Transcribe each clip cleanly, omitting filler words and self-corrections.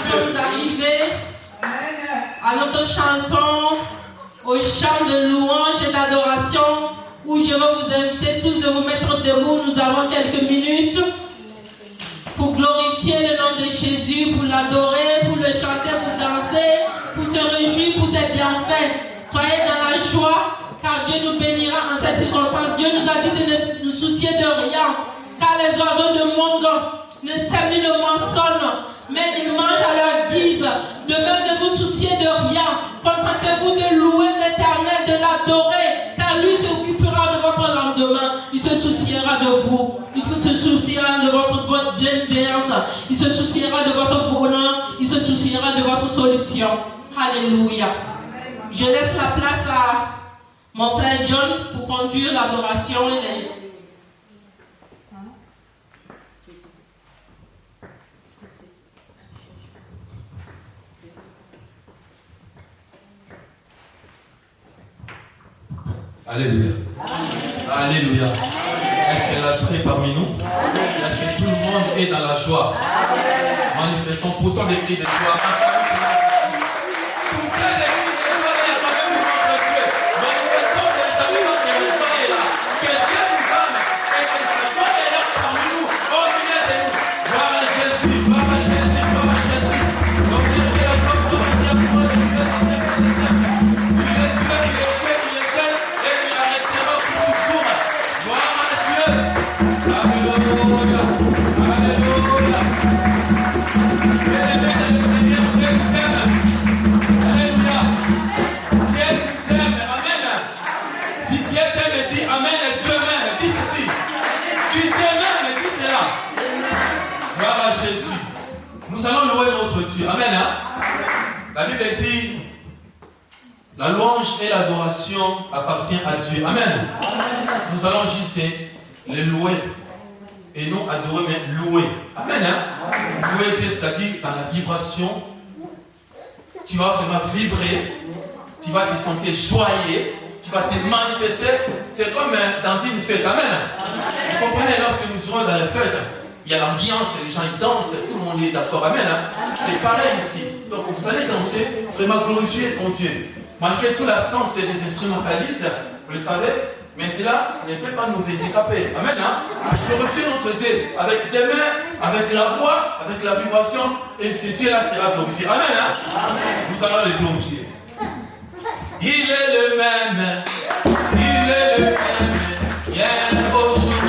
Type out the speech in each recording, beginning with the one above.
sommes arrivés à notre chanson, au chant de louange et d'adoration, où je vais vous inviter tous de vous mettre debout. Nous avons quelques minutes pour glorifier le nom de Jésus, pour l'adorer, pour le chanter, pour danser, pour se réjouir pour ses bienfaits. Soyez dans la joie, car Dieu nous bénira en cette circonstance. Dieu nous a dit de ne nous soucier de rien, car les oiseaux du monde ne sèment ni ne moissonnent, mais ils mangent à leur guise. De même, ne vous souciez de rien. Contentez-vous de louer l'Éternel, de l'adorer, car lui s'occupera de votre lendemain. Il se souciera de vous. Il se souciera de votre bienveillance. Il se souciera de votre bonheur. Il se souciera de votre solution. Alléluia. Je laisse la place à mon frère John pour conduire l'adoration et les... Alléluia. Alléluia. Est-ce que la joie est parmi nous? Est-ce que tout le monde est dans la joie? Manifestons, poussons des cris de joie. Nous allons louer notre Dieu. Amen. Hein? La Bible dit, la louange et l'adoration appartiennent à Dieu. Amen. Nous allons juste les louer. Et non adorer, mais louer. Amen. Hein? Louer Dieu, c'est-à-dire dans la vibration. Tu vas vraiment vibrer. Tu vas te sentir joyeux. Tu vas te manifester. C'est comme dans une fête. Amen. Vous comprenez, lorsque nous serons dans la fête, il y a l'ambiance, les gens ils dansent, tout le monde est d'accord. Amen. Hein? C'est pareil ici. Donc vous allez danser, vraiment glorifier ton Dieu. Malgré toute l'absence des instrumentalistes, vous le savez, mais cela ne peut pas nous handicaper. Amen. Hein? Glorifier notre Dieu avec des mains, avec la voix, avec la vibration, et ce Dieu-là sera glorifié. Amen. Hein? Nous allons le glorifier. Il est le même. Il est le même. Hier, aujourd'hui.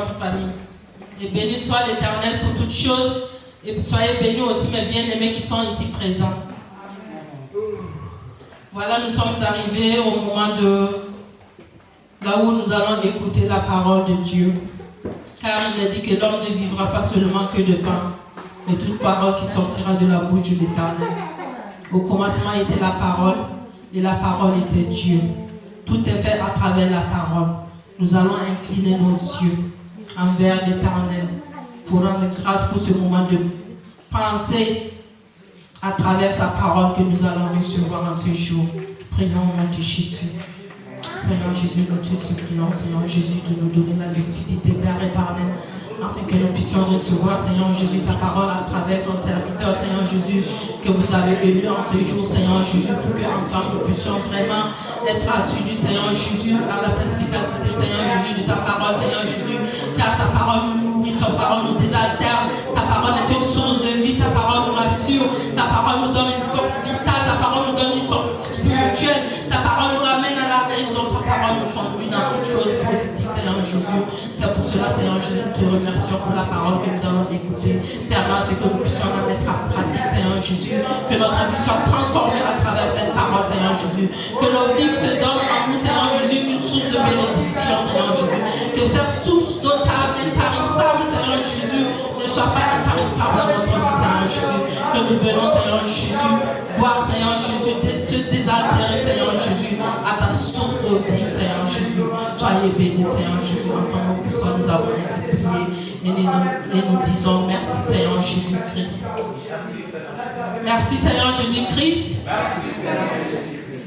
votre famille. Et béni soit l'Éternel pour toutes choses. Et soyez bénis aussi mes bien-aimés qui sont ici présents. Voilà, nous sommes arrivés au moment de là où nous allons écouter la parole de Dieu. Car il a dit que l'homme ne vivra pas seulement que de pain, mais toute parole qui sortira de la bouche de l'Éternel. Au commencement était la parole, et la parole était Dieu. Tout est fait à travers la parole. Nous allons incliner nos yeux envers l'Éternel pour rendre grâce pour ce moment de penser à travers sa parole que nous allons recevoir en ce jour. Prions au nom de Jésus. Seigneur Jésus, nous te supplions, Seigneur Jésus, de nous donner la lucidité, Père éternel, afin que nous puissions recevoir, Seigneur Jésus, ta parole à travers ton serviteur, Seigneur Jésus, que vous avez élu en ce jour, Seigneur Jésus, pour qu'ensemble nous puissions vraiment être assidus, Seigneur Jésus, à la perspicacité, Seigneur Jésus, de ta parole, Seigneur Jésus, car ta parole nous nourrit, ta parole nous désaltère, ta parole est une source de vie, ta parole nous rassure, ta parole nous donne une force vitale, ta parole nous donne une force spirituelle, ta parole nous ramène à la raison, ta parole nous conduit dans toutes choses positives, Seigneur Jésus. C'est pour cela, Seigneur Jésus, nous te remercions pour la parole que nous allons écouter. Permets ce que nous puissions la mettre en pratique, Seigneur Jésus, que notre vie soit transformée à travers cette parole, Seigneur Jésus, que nos vies se donnent en nous, Seigneur Jésus, une source de bénédiction, Seigneur Jésus, que cette source d'eau intarissable, Seigneur Jésus, ne soit pas intarissable dans notre vie, Seigneur Jésus, que nous venons, Seigneur Jésus, voir, Seigneur Jésus, se désaltérer, Seigneur Jésus, à ta source de vie, Seigneur Jésus. Soyez bénis, Seigneur Jésus, en ton nom puissant, nous avons ainsi prié et nous disons merci, Seigneur Jésus-Christ. Merci, Seigneur Jésus-Christ.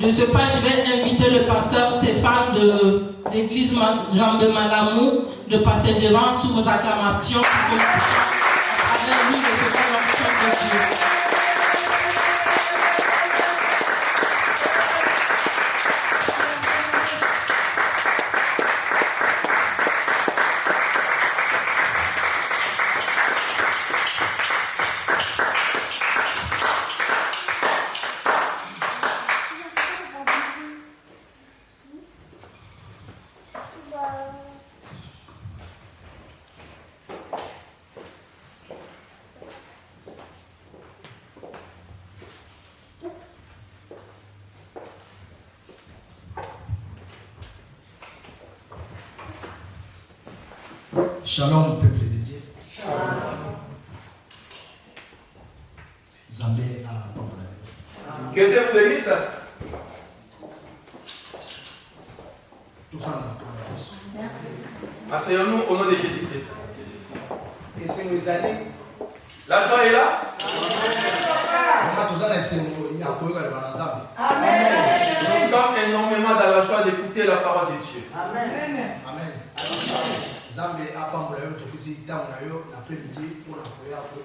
De ce pas, je vais inviter le pasteur Stéphane de l'église Jean de Malamou de passer devant sous vos acclamations pour que avec nous recevoir l'onction de Dieu. Shalom, peuple de Dieu. Zambé à Bangladesh. Que Dieu vous bénisse. Tout fan de Asseyons-nous au nom de Jésus-Christ. et c'est mes années. La joie est là. Amen. Nous sommes énormément dans la joie d'écouter la parole de Dieu. Amen. Zambé à Bangladesh, l'après-midi pour la prière pour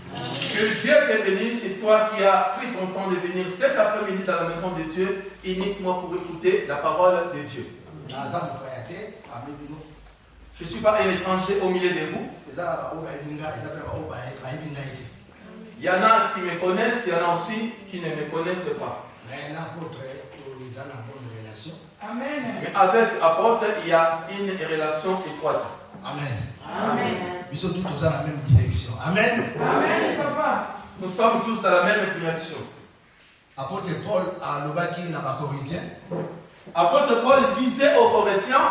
Que Dieu te bénisse, c'est toi qui as pris ton temps de venir cet après-midi dans la maison de Dieu uniquement pour écouter la parole de Dieu. Je ne suis pas un étranger au milieu de vous. Il y en a qui me connaissent, il y en a aussi qui ne me connaissent pas. Mais avec l'apôtre, il y a une relation étroite. Amen. Ils sont tous dans la même direction. Amen. Nous sommes tous dans la même direction. Apôtre Paul à Lobaki n'a pas corinthien. Apôtre Paul disait aux Corinthiens,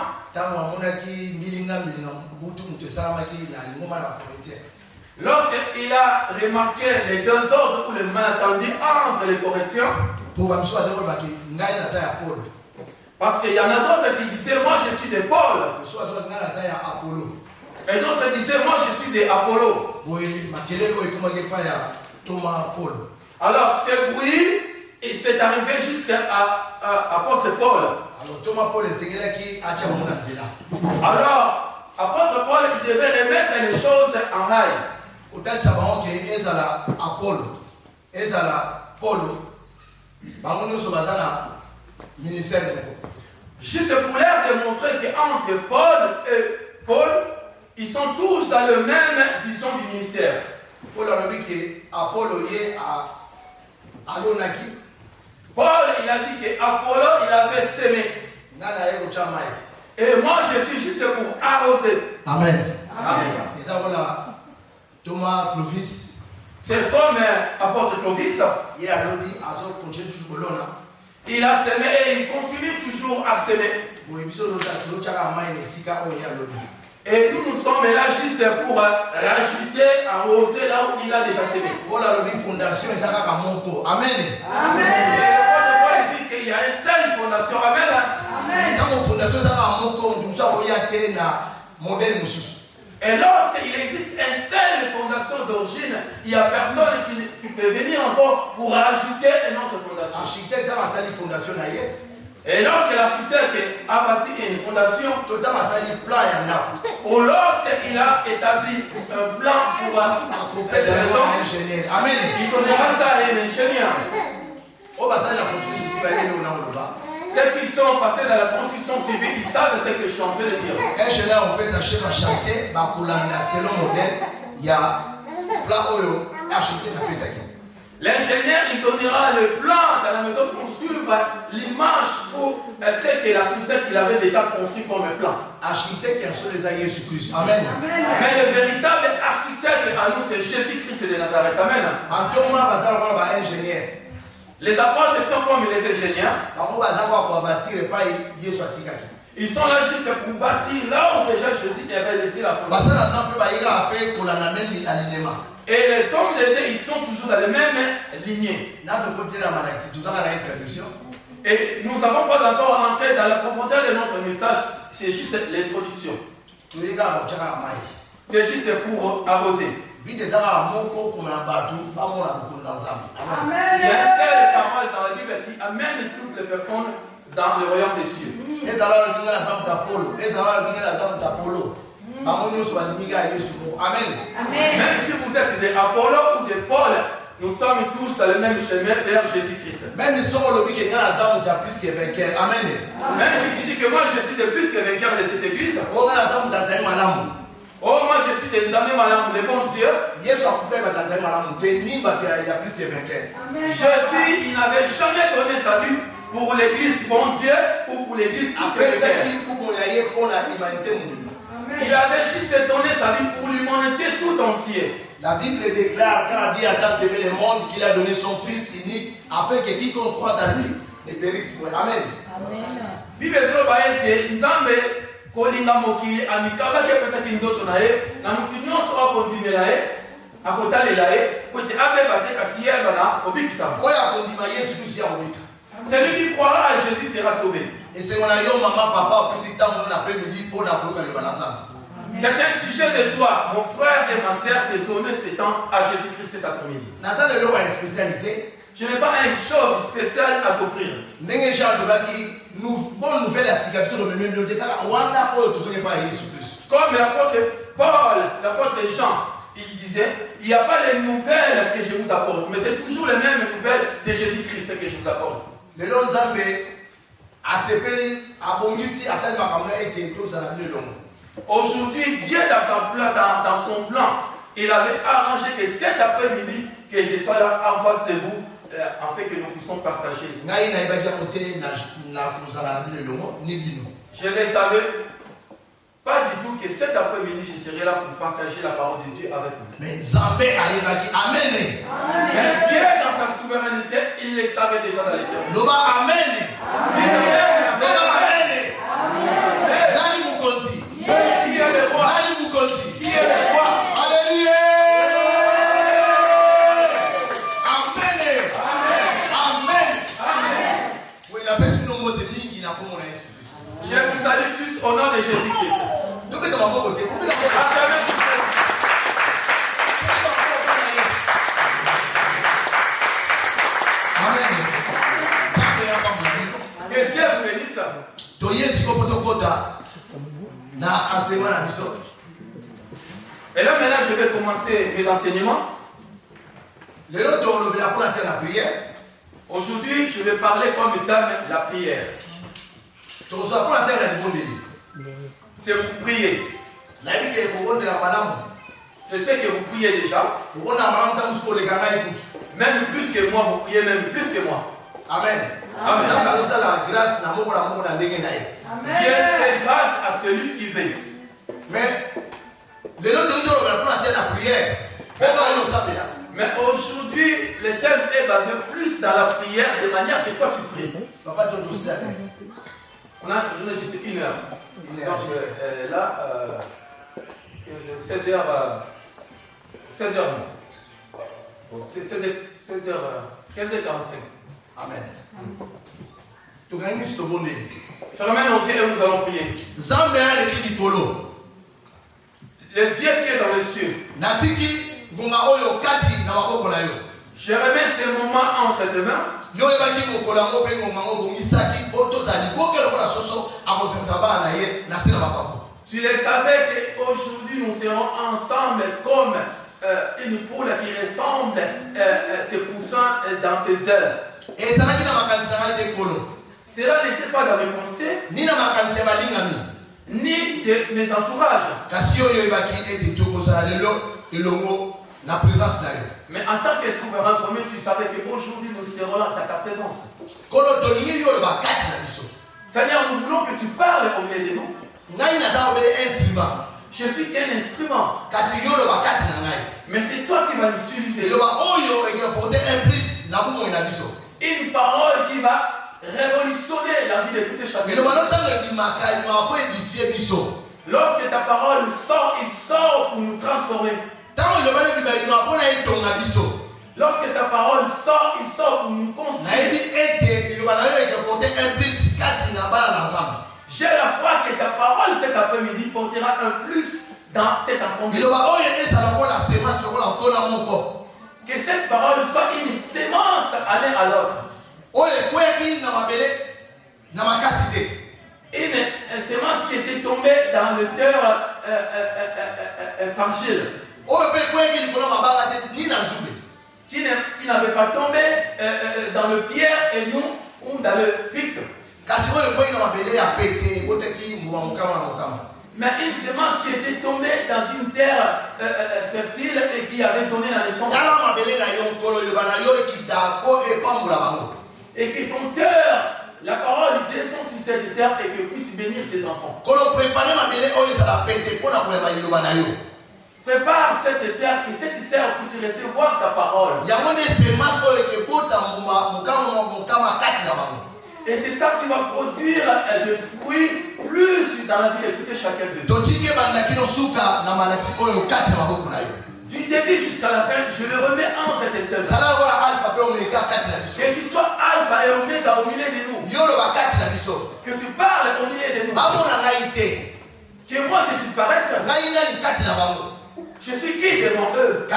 lorsqu'il a remarqué les deux ordres ou les malentendus entre les Corinthiens, parce qu'il y en a d'autres qui disaient moi je suis de Paul, et d'autres disaient moi je suis de Apollo. Alors ce bruit, il s'est arrivé jusqu'à apôtre Paul. Alors apôtre Paul il devait remettre les choses en rail. Juste pour leur démontrer qu'entre Paul et Paul, ils sont tous dans la même vision du ministère. Paul, il a dit qu'Apollo, il avait sémé. Et Et moi, je suis juste pour arroser. Amen. Amen. Et ça, voilà. Thomas Clovis. C'est comme apôtre Clovis. Il a dit, Azor continue toujours le long. Il a semé et il continue toujours à semer. Et nous sommes là juste pour rajouter, arroser là où il a déjà semé. Amen. Amen. Et il dit qu'il y a une seule fondation. Amen. Et lorsqu'il existe une seule fondation d'origine, il n'y a personne qui peut venir encore pour rajouter une autre fondation. Et lorsque l'architecte a bâti une fondation, ou lorsqu'il a établi un plan pour toute maison, Amen. il donnera ça à un ingénieur. Ceux qui sont passés dans la construction civile, ils savent ce que je suis en train de dire. Ingénieur, on peut s'acheter un chantier, selon le modèle, il y a plan architecte à Pesaki. L'ingénieur, il donnera le plan dans la maison pour suivre l'image pour ce que l'architecte il avait déjà conçu comme plan. Architecte qui a sur les aïeux Jésus-Christ. Amen. Mais le véritable architecte à nous, c'est Jésus-Christ de Nazareth. Amen. Les apôtres sont comme les ingénieurs. Ils sont là juste pour bâtir là où déjà Jésus avait laissé la fondation. Et les hommes de Dieu, ils sont toujours dans les mêmes lignées. Et nous n'avons pas encore entré dans la profondeur de notre message. C'est juste l'introduction. C'est juste pour arroser. Il y a une seule parole dans la Bible qui amène toutes les personnes dans le royaume des cieux. Amen. Même si vous êtes des Apollo ou des Paul, nous sommes tous dans le même chemin vers Jésus-Christ. Même si tu dis que moi je suis le plus que vainqueur de cette église. Oh, moi je suis des amis malades, le bon Dieu. Jésus, il n'avait jamais donné sa vie pour l'église bon Dieu ou pour l'église plus que vainqueur. Il avait juste donné sa vie pour l'humanité tout entière. La Bible déclare quand Dieu a tant aimé le monde qu'il a donné son Fils unique afin que quiconque croit en lui ne périsse point. Amen. Bible dit Nzambe kolinga mokili amikaba ke pesa kinzoto na ye na mutu nyonso akondimela ye akotalela ye kote abeba te kasi ye bana obikisa. Oya kondima Yesu Kristo ya obika. Celui qui croira à Jésus sera sauvé. Et c'est mon aïe, maman, papa, puis si tant mon après-midi pour la pour le balançant. C'est un sujet de toi, mon frère et ma sœur, de donner ce temps à Jésus-Christ cet après-midi. Je n'ai pas une chose spéciale à t'offrir. Comme l'apôtre Paul, l'apôtre Jean, il disait, il n'y a pas les nouvelles que je vous apporte, mais c'est toujours les mêmes nouvelles de Jésus-Christ que je vous apporte. Aujourd'hui, Dieu dans son plan, il avait arrangé que cet après-midi, que je sois là en face de vous, afin que nous puissions partager. Je ne savais pas du tout que cet après-midi, je serai là pour partager la parole de Dieu avec vous. Mais Dieu, dans sa souveraineté, il le savait déjà dans l'éternité. Amen. Qui est le roi? Qui est le roi? Alléluia. Amen. Amen. Oui, la personne au mot de ligne, il n'a pas mon esprit. Je vous salue tous au nom de Jésus-Christ. Nous mettons ma voix au côté. Que Dieu vous bénisse. Et là maintenant je vais commencer mes enseignements. Aujourd'hui je vais parler comme étant la prière. C'est pour prier. Je sais que vous priez déjà. Même plus que moi, vous priez même plus que moi. Amen. Amen. Dieu fait grâce à celui qui veille. Mais les autres gens ne pas la prière. Mais aujourd'hui, le thème est basé plus dans la prière de manière que toi tu pries. Papa, tu dois On a une journée juste 1 heure. Donc là, 16h. 16h. Bon, c'est 16h. 15h45. Amen. Tu gagnes ce bon début. Fermez nos yeux et nous allons prier. Le Dieu qui est dans les cieux. Je remets ce moment entre tes mains. Tu le savais qu'aujourd'hui nous serons ensemble comme une poule qui ressemble ses poussins dans ses ailes. Cela n'était pas dans mes pensées, ni de mes entourages. Mais en tant que souverain premier, tu savais qu'aujourd'hui nous serons là dans ta présence. Seigneur, nous voulons que tu parles au milieu de nous. Je suis qu'un instrument. Mais c'est toi qui vas l'utiliser. Une parole qui va révolutionner la vie de tout et chacun. Lorsque ta parole sort, il sort pour nous transformer. Lorsque ta parole sort, il sort pour nous construire. J'ai la foi que ta parole cet après-midi portera un plus dans cette assemblée. Que cette parole soit une sémence à l'un à l'autre. Une sémence qui était tombée dans le cœur fragile. Qui n'avait pas tombé dans le pierre et nous ou dans le pic. Mais une semence qui était tombée dans une terre fertile et qui avait donné la naissance. Et que ton cœur, la parole descend sur cette terre et que puisse bénir tes enfants. Prépare cette terre, que cette terre puisse recevoir ta parole. Et c'est ça qui va produire des fruits plus dans la vie de tout et chacun de nous. Du début jusqu'à la fin, je le remets entre tes mains. Que tu sois alpha et oméga au milieu de nous. Que tu parles au milieu de nous. Que moi je disparaisse. Je suis qui devant eux?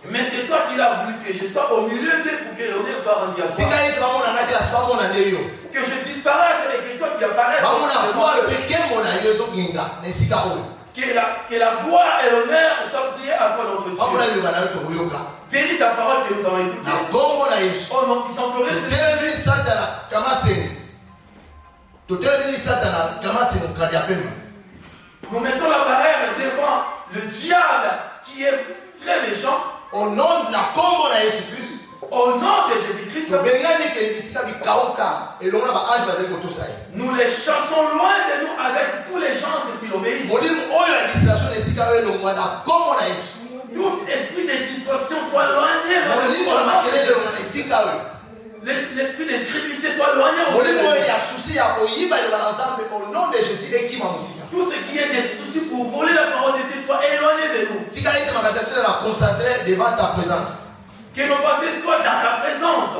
Mais c'est toi qui l'as voulu que je sois au milieu d'eux pour que l'honneur soit rendu à toi. Que je disparaisse et que toi tu apparaisses. Que la gloire et l'honneur soient priés à toi, notre Dieu. Bénis ta parole que nous avons écoutée. Oh non, ils sont glorieux. Nous mettons la barrière devant le diable qui est très méchant. Au nom de Jésus-Christ. Au nom de Jésus-Christ. Nous les chassons loin de nous avec tous les gens qui l'obéissent. Tout esprit de distraction soit éloigné. L'esprit d'incrédulité soit éloigné. Tout ce qui est des soucis pour voler la parole de Dieu soit éloigné de nous. Devant ta présence. Que nos pensées soient dans ta présence.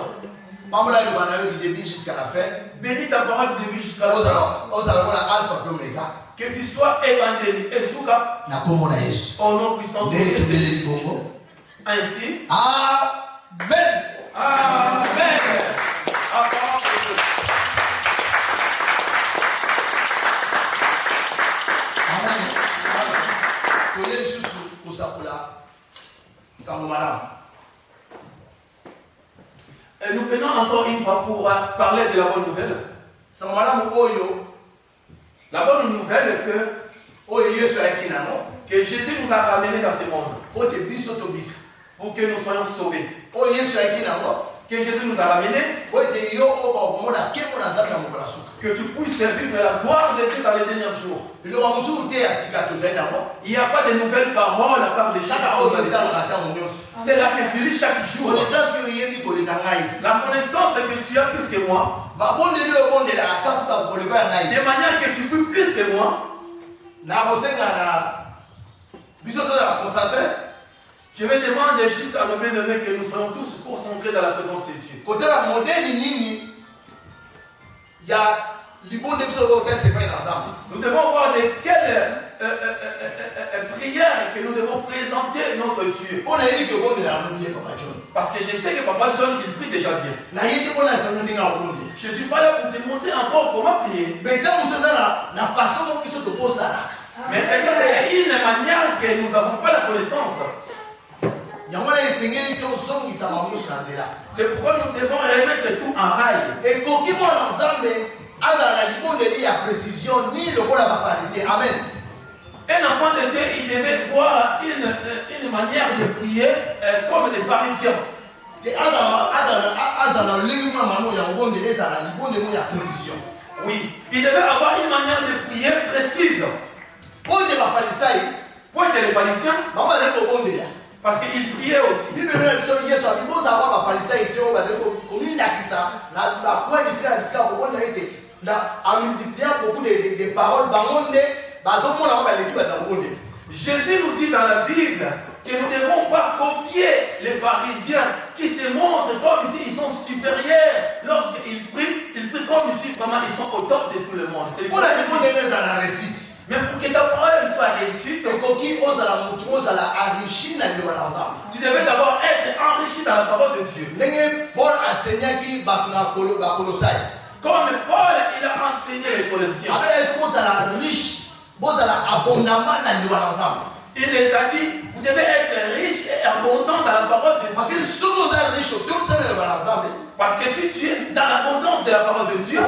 Du début jusqu'à la fin. Bénis ta parole du début jusqu'à la fin. Que tu sois évangélique et souka. Au nom puissant de Jésus. Ainsi. Amen. Amen. Et nous venons encore une fois pour parler de la bonne nouvelle. La bonne nouvelle est que Jésus nous a ramenés dans ce monde pour que nous soyons sauvés. Que Jésus nous a ramenés Que tu puisses vivre la gloire de Dieu dans les derniers jours. Il n'y a pas de nouvelles paroles à part des choses. C'est là que tu lis chaque jour. La connaissance que tu as plus que moi. De manière que tu peux plus que moi. Je vais demander juste à nos bien-aimés que nous soyons tous concentrés dans la présence de Dieu. Nous devons voir de quelle prière que nous devons présenter notre Dieu. Parce que je sais que Papa John, il prie déjà bien. Je ne suis pas là pour te montrer encore comment prier. Mais il y a une manière que nous n'avons pas la connaissance. C'est pourquoi nous devons remettre tout en rail. Amen. Un enfant de Dieu, il devait voir une manière de prier comme des pharisiens. Oui, il devait avoir une manière de prier précise. Pour être les pharisiens, parce qu'il priait aussi. Il y a beaucoup de paroles. Jésus nous dit dans la Bible que nous ne devons pas copier les pharisiens qui se montrent comme si ils sont supérieurs. Lorsqu'ils prient comme si vraiment ils sont au top de tout le monde. Mais pour que ta parole soit réussie, tu devais d'abord être enrichi dans la parole de Dieu. Comme Paul, il a enseigné les Colossiens. Il les a dit, vous devez être riches et abondants dans la parole de Dieu. Parce que si tu es dans l'abondance de la parole de Dieu,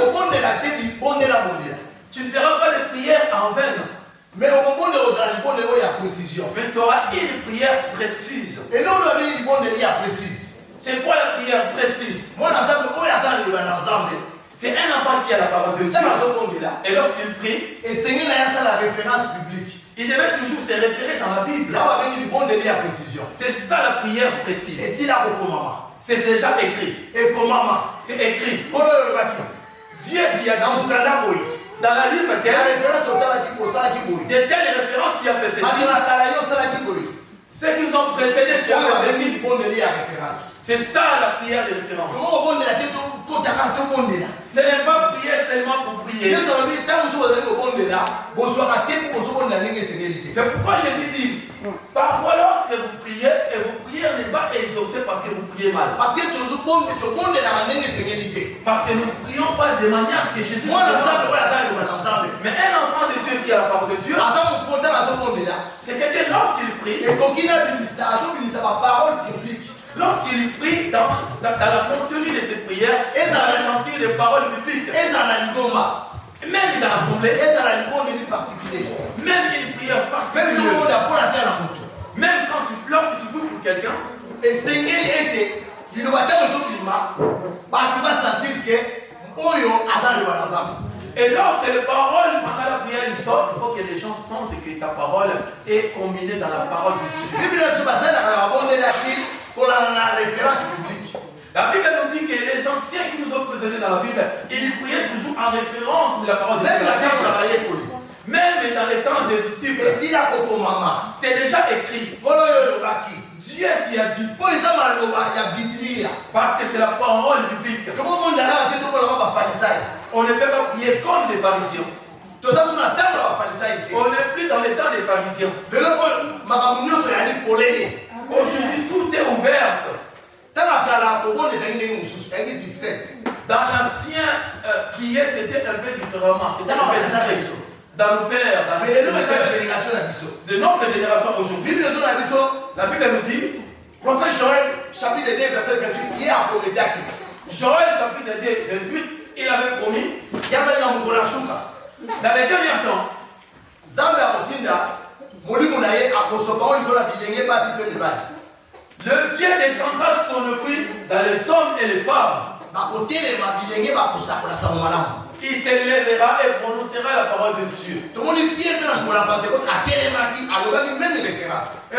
tu ne feras pas de prière en vain. Mais tu auras une prière précise. C'est quoi la prière précise? C'est un enfant qui a la parole de Dieu. Et lorsqu'il prie, il devait toujours se référer dans la Bible. C'est ça la prière précise. C'est déjà écrit. C'est écrit. Dieu dit à dans la livre de telle référence qui a fait ceci. Ceux qui ont précédé Dieu a fait ceci. C'est ça la prière de référence. Ce n'est pas prier seulement pour prier. C'est pourquoi Jésus dit, parfois lorsque vous priez, et vos prières n'est pas exaucées parce que vous priez mal. Parce que nous ne prions pas de manière que Jésus nous demande. Mais un enfant de Dieu qui a la parole de Dieu, c'est que lorsqu'il prie, lorsqu'il prie dans la contenu de ses prières, il va ressentir les paroles bibliques. Même dans l'assemblée, même une prière particulière. Même quand lorsque tu pries pour quelqu'un, et lorsque les paroles pendant la prière sortent, il faut que les gens sentent que ta parole est combinée dans la parole de Dieu. La Bible nous dit que les anciens qui nous ont présentés dans la Bible, ils priaient toujours en référence de la parole de Dieu. Même dans les temps des disciples, c'est déjà écrit. Dieu t'y a dit. Parce que c'est la parole biblique. On ne peut pas prier comme les pharisiens. On n'est plus dans les temps des pharisiens. Aujourd'hui, tout est ouvert. Dans l'ancien prier, c'était un peu différemment. C'était un peu discret. Dans nos pères, de notre génération aujourd'hui, la Bible nous dit, prophète Joël, chapitre 2, verset 28, il a promis. Joël, chapitre 2, 28, il avait promis. Dans les derniers temps, le Dieu descendra son prix dans les hommes et les femmes. Il s'élèvera et prononcera la parole de Dieu. Et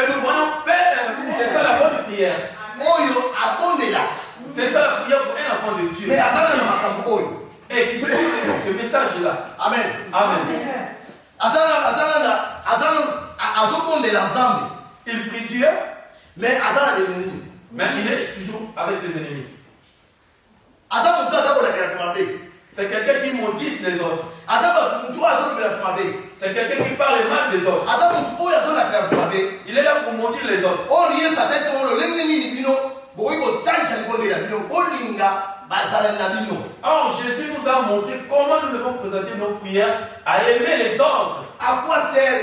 nous voyons, c'est ça la bonne prière. C'est ça la prière pour un enfant de Dieu. Et qui suit ce message-là. Amen. Amen. Il prie Dieu, mais il est toujours avec les ennemis. C'est quelqu'un qui maudisse les autres. C'est quelqu'un qui parle mal des autres. Il est là pour maudire les autres. Or, Jésus nous a montré comment nous devons présenter nos prières à aimer les autres. À quoi sert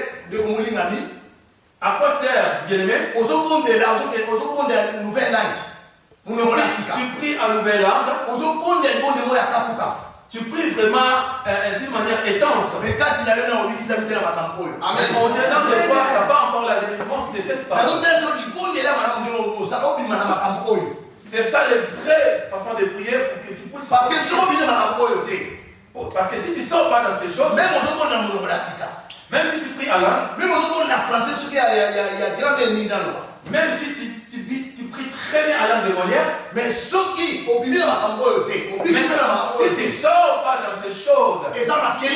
À quoi sert, bien-aimé? Tu pries en nouvelle langue. Tu pries vraiment d'une manière intense. Mais au-dedans de toi, tu n'as pas encore la délivrance de cette parole. C'est ça la vraie façon de prier pour que tu puisses. Parce que si tu ne sors pas dans ces choses, même si tu pries en langue, même si tu pries très bien en langue de Molière, mais si tu ne sors pas dans ces choses, c'est ça qui est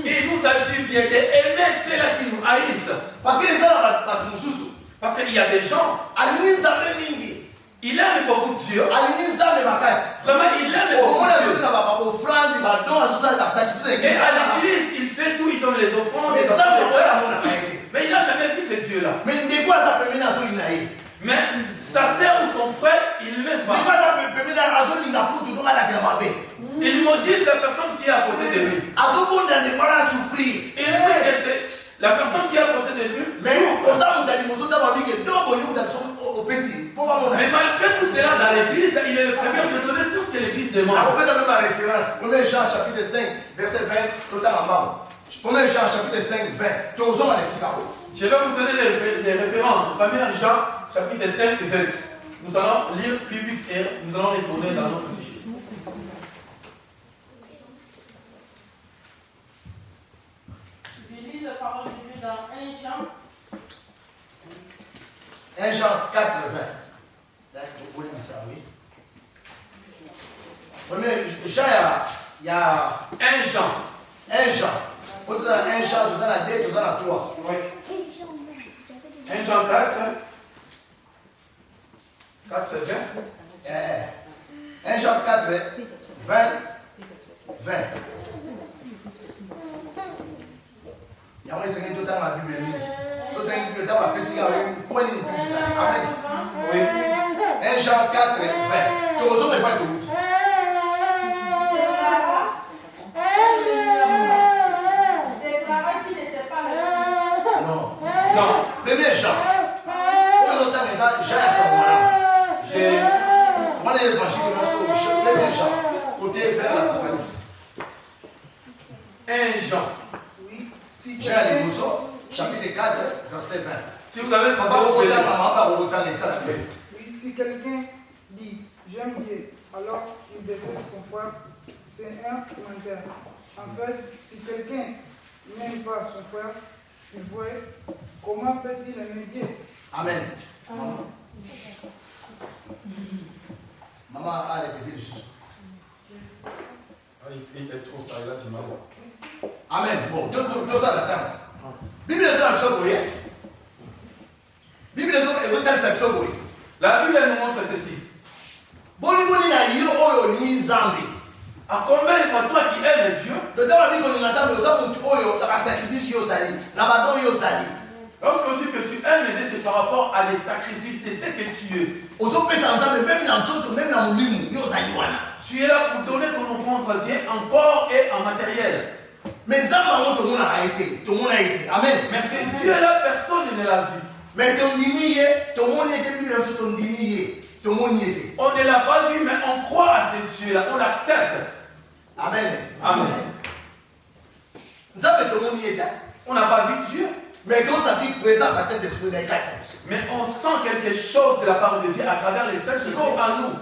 il nous a dit bien d'aimer ceux-là qui nous haïssent. Parce qu'il y a des gens, il aime beaucoup Dieu. Vraiment, il aime beaucoup Dieu. Et à l'église, il fait tout, il donne les offrandes. Mais il n'a jamais vu ce Dieu-là. Mais sa sœur ou son frère, il ne l'aime pas. Il maudit cette personne qui est à côté de lui. Il dit que c'est la personne qui est à côté de lui. Mais malgré tout cela, dans l'église, il est le premier de donner tout ce que l'église demande. 1 Jean chapitre 5, verset 20, totalement. 1 Jean chapitre 5, 20. Je vais vous donner les références. 1 Jean chapitre 5, 20. Nous allons lire plus vite et nous allons retourner dans notre sujet. Je lis la parole de Dieu dans 1 Jean. 1 Jean 4, 20. Vous pouvez ça, oui. Jean, il y a 1 Jean. 1 Jean. Vous avez 1 Jean, vous avez la 2, vous avez la 3. Oui. 1 Jean 4. 4, 20. 1 Jean 4, 20. 20. Il y a un secret tout dans la Bible. Ce secret tout dans la Bible. Amen. Oui. 1 Jean 4, 20. Tu ne pas de route. Non. 1 Jean. Moi, l'évangile, Jean, côté vers l'Apocalypse. 1 Jean. Oui. Jean Lémousson, chapitre 4, verset 20. Si vous avez oui, si quelqu'un dit j'aime Dieu, alors il déteste son frère, c'est un commentaire. En fait, si quelqu'un n'aime pas son frère, il voit comment peut-il aimer Dieu? Amen. Maman a répété les choses. Il est trop ça, là, tu m'as. Amen. Bon, deux ça là-dedans. Bible est là, Bible est là, la Bible nous montre ceci. À combien de fois toi qui aimes Dieu, lorsqu'on dit que tu aimes Dieu, c'est par rapport à des sacrifices, c'est ce que tu es. Tu es là pour donner ton offrande à Dieu en corps et en matériel. Mais Amen. Mais c'est Dieu là, personne ne l'a vu. Mais on ne l'a pas vu, mais on croit à ce Dieu-là, on l'accepte. Amen. Amen. On n'a pas vu Dieu. Mais on sent quelque chose de la part de Dieu à travers les saints qui sont en nous.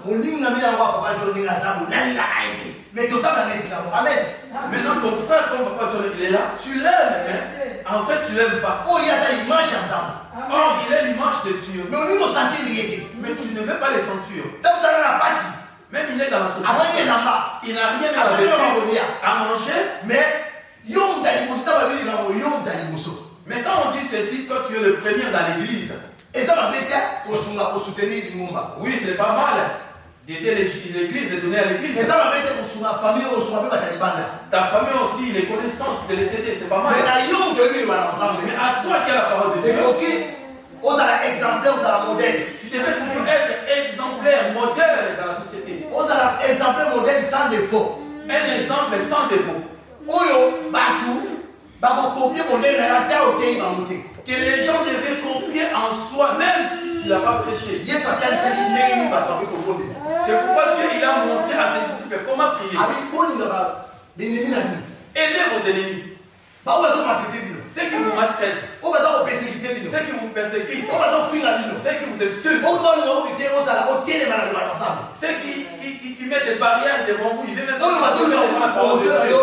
Maintenant ton frère, ton papa, il est là, tu l'aimes, mais en fait tu l'aimes pas. Oh, il y a ça image Oh, il est l'image de Dieu. Mais tu ne veux pas les sentir. Même il est dans la société. Il n'a rien à manger. Mais quand on dit ceci, toi tu es le premier dans l'église. Oui, c'est pas mal d'aider l'église, de donner à l'église. Ta famille aussi, les connaissances, de les aider, c'est pas mal. Mais à toi qui as la parole de Dieu, tu devais toujours être exemplaire, modèle dans la société. Un exemple sans défaut. Que les gens devaient copier en soi, même s'il n'a pas prêché. C'est pourquoi Dieu il a montré à ses disciples comment prier. Aidez vos ennemis. Ceux qui vous maltraitent, ceux qui vous persécutent, ceux qui vous insultent, ceux qui mettent des barrières devant vous, ils veulent même pas la parole de Dieu.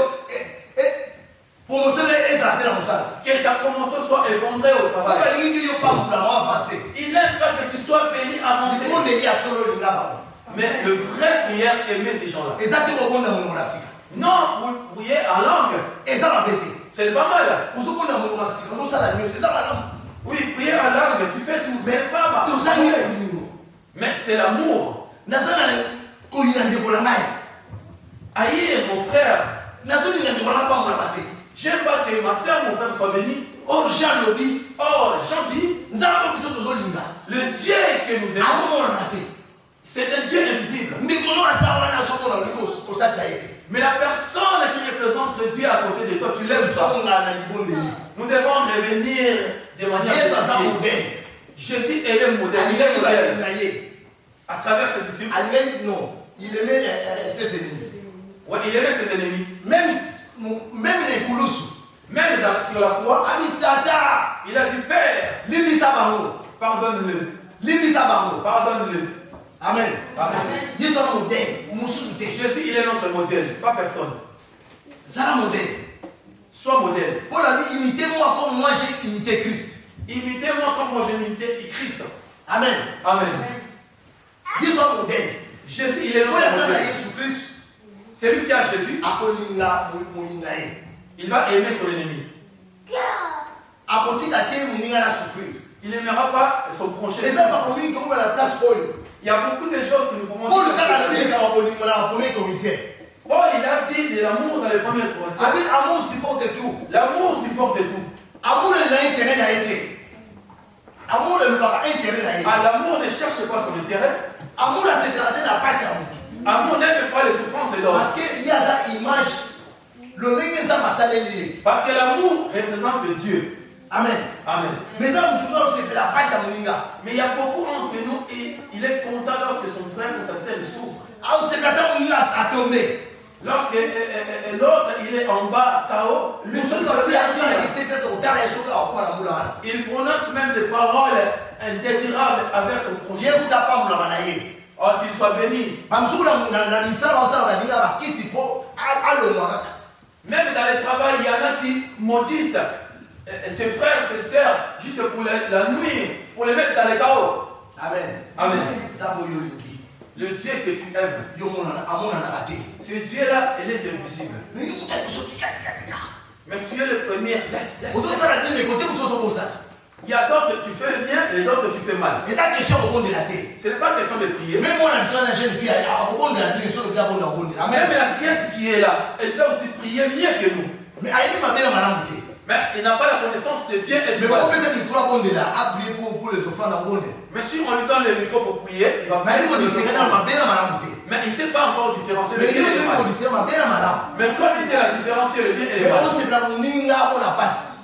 Que ta promotion soit effondrée au travail. Il n'aime pas que tu sois béni, avancé. Mais le vrai prière aimer ces gens-là. Non, vous priez en langue. C'est pas mal. Oui, prier en langue, tu fais tout. C'est pas mal. Mais c'est l'amour. Haïr mon frère. J'aime pas que ma soeur, mon frère soit béni. Oh, Jean dit, le Dieu que nous aimons, c'est un Dieu invisible. Mais la personne qui représente Dieu à côté de toi, tu l'aimes ça. Nous devons revenir de manière positive. Jésus est le modèle. À travers ses disciples. Non, il aimait ses ennemis. Ouais, il aimait ses ennemis. Même les Koulousou. Même sur la croix. Il a dit Père. Pardonne-le. Pardonne-le. Amen. Amen. Jésus il est notre modèle, pas personne. Sois modèle. Imitez-moi comme moi j'ai imité Christ. Imitez-moi comme moi j'ai imité Christ. Amen. Amen. Jésus, il est notre modèle. C'est lui qui a Jésus. Il va aimer son ennemi. Il n'aimera pas son prochain. Il y a beaucoup de choses que nous pouvons dire. Paul, il a dit de l'amour dans les premières Corinthiens. L'amour supporte tout. L'amour supporte tout. L'amour ne cherche pas son intérêt. Amour n'aime pas les souffrances et d'autres. Parce qu'il y a cette image. Parce que l'amour représente Dieu. Amen. Amen. Mais il y a beaucoup entre nous et il est content lorsque son frère ou sa sœur souffre. Lorsque l'autre il est en bas, KO, lui il prononce même des paroles indésirables avec son prochain. Oh, qu'il soit béni. Même dans le travail, il y en a qui maudissent ses frères, ses sœurs, juste pour la nuit, pour les mettre dans les chaos. Amen. Amen. Le Dieu que tu aimes, ce Dieu-là, il est invisible. Mais tu es le premier. Laisse. Il y a d'autres, tu fais bien et d'autres, tu fais mal. Ce n'est pas question de prier. Même la fillette qui est là, elle peut aussi prier mieux que nous. Mais il n'a pas la connaissance de bien et de mal. Mais si on lui donne le micro pour prier, il va prier. Mais il ne sait pas encore différencier le bien et le mal. Mais quand il sait la différencier le bien et le mal.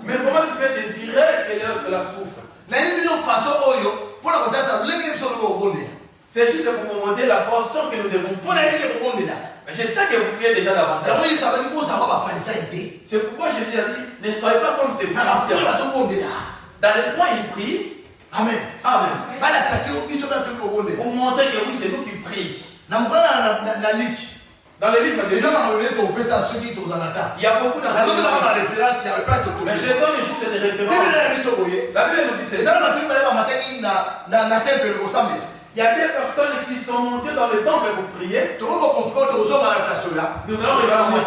Mais comment tu peux désirer que l'autre la souffre? C'est juste pour vous montrer la façon que nous devons prier. Mais je sais que vous priez déjà d'avance. C'est pourquoi Jésus a dit, ne soyez pas comme ces Philistins. Dans les points, ils prient. Amen. Amen. Pour montrer que oui, c'est nous qui prions. Dans le livre de Dieu, il y a beaucoup d'enseignements. Mais je donne juste des références. La Bible nous dit c'est ça. Il y a des personnes qui sont montées dans le temple pour prier. Nous allons regarder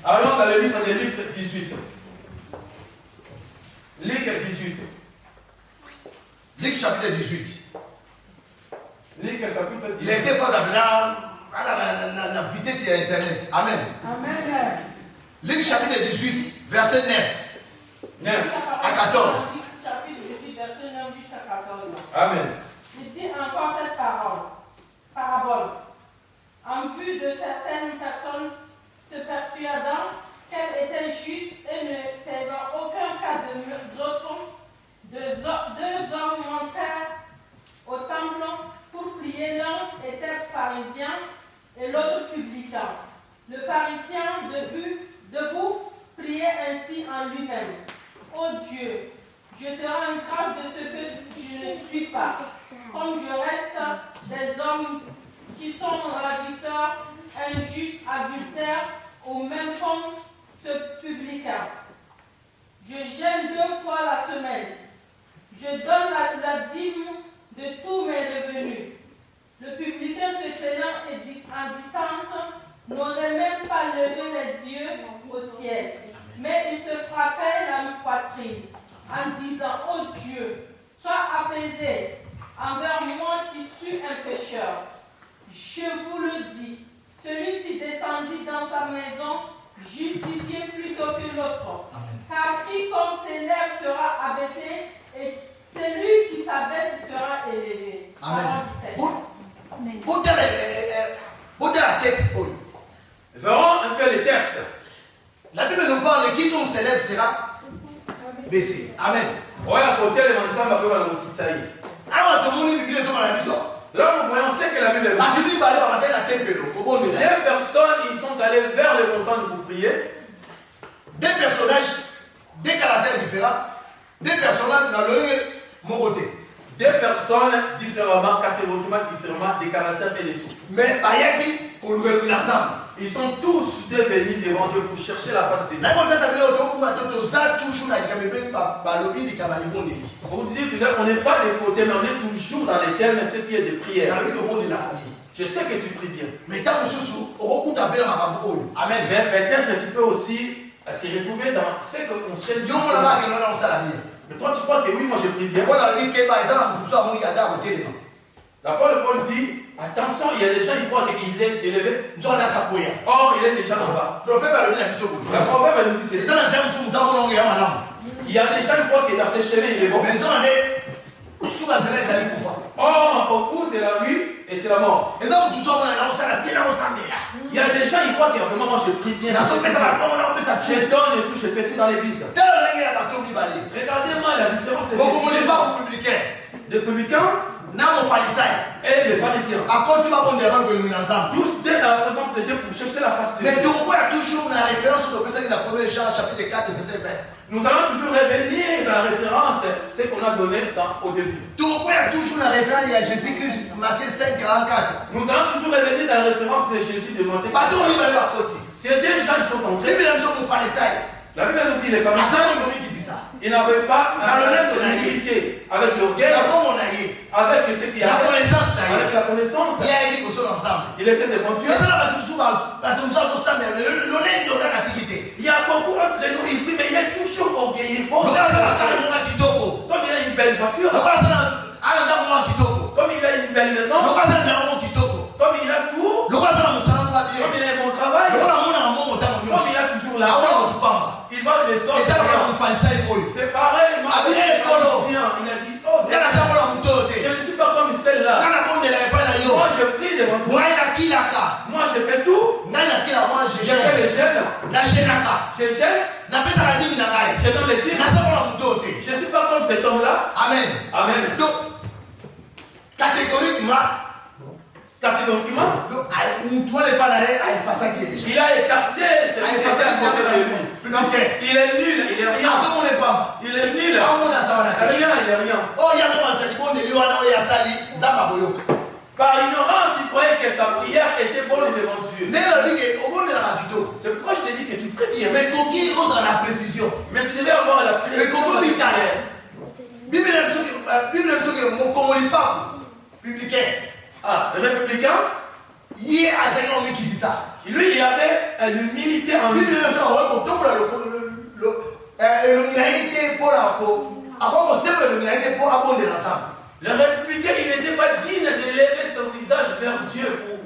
allons dans le livre de Luc 18. Luc 18. Luc chapitre 18. Luc chapitre 18. Les deux fois la vitesse sur Internet. Amen. Amen. Luc chapitre 18, verset 9 à 14. Chapitre 18, verset 9 jusqu'à 14. Amen. Il dit encore cette parabole. En vue de certaines personnes se persuadant qu'elles étaient justes et ne faisant aucun cas de autres, deux hommes montèrent au temple pour prier. L'un était pharisien et l'autre publicain. Le pharisien debout priait ainsi en lui-même. Ô Dieu, je te rends grâce de ce que je ne suis pas, comme je reste des hommes qui sont ravisseurs, injustes, adultères, au même comme ce publicain. Je jeûne 2 fois la semaine. Je donne la dîme de tous mes revenus. Le publicain se tenant en distance n'aurait même pas levé les yeux au ciel, mais il se frappait la poitrine en disant: ô Dieu, sois apaisé envers moi qui suis un pécheur. Je vous le dis, celui-ci descendit dans sa maison justifié plutôt que l'autre. Car quiconque s'élève sera abaissé et celui qui s'abaisse sera élevé. Amen. Verrons un peu les textes. La Bible nous parle de quiconque s'élève sera baissé. Amen. Là, nous voyons ce que la Bible dit. Deux personnes, ils sont allés vers le montagne pour prier. Deux personnages, deux caractères différents, deux personnages dans le mon côté. Deux personnes différemment, catégoriquement différemment, des caractères et des tout. Mais ils sont tous devenus devant Dieu pour chercher la face de Dieu. Vous dites, on n'est pas des côtés, mais on est toujours dans les thèmes, ce qui est de prière. Je sais que tu pries bien. Mais peut-être tu peux aussi se retrouver dans ce qu'on cherche. Mais toi, tu crois que oui, moi je prie bien. L'apôtre Paul dit, attention, il y a des gens qui croient qu'il est élevé. Or, il est déjà en bas. Le prophète nous dit c'est ça. Il y a des gens qui croient que dans ces chemins, il est bon. Or, au bout de la rue, et c'est la mort. Il y a des gens qui croient que vraiment, moi je prie bien. Je donne et tout, je fais tout dans l'église. Regardez-moi la différence des publicains et les pharisiens. Tous deux dans la présence de Dieu pour chercher la face de Dieu. Mais toujours la référence au verset de la première Jean chapitre 4 verset 20. Nous allons toujours revenir dans la référence, ce qu'on a donné au début. Toujours la référence à Jésus-Christ, Matthieu 5, 44. Nous allons toujours revenir dans la référence de Jésus de Matthieu 4. C'est des gens qui sont entrés. La Bible nous dit les pharisiens, ils n'avaient pas l'humilité avec l'orgueil, avec ce qui avait, avec la connaissance. Il était devant Dieu. Il y a beaucoup entre nous, il prie, mais il est toujours orgueilleux. Comme il a une belle voiture, comme il a une belle maison, comme il a tout, comme il a un bon travail, comme il a toujours l'argent, il va le sortir. C'est pareil, il a dit, oh, je ne suis pas comme celle-là. Moi je prie devant toi. Moi je fais tout. Je fais les gènes. Je gêne. Je donne les dîmes. Je ne suis pas comme cet homme-là. Amen. Amen. Donc, catégoriquement, il a écarté ses côtés de lui. Il est nul, il est rien. Il est nul. Rien, il est rien. Par ignorance, il croyait que sa prière était bonne devant Dieu. C'est pourquoi je t'ai dit que tu pries bien. Mais tu devais avoir la précision de la prière. Ah, le républicain, lui, il avait une humilité en lui. Le républicain, il n'était pas digne de lever son visage vers Dieu pour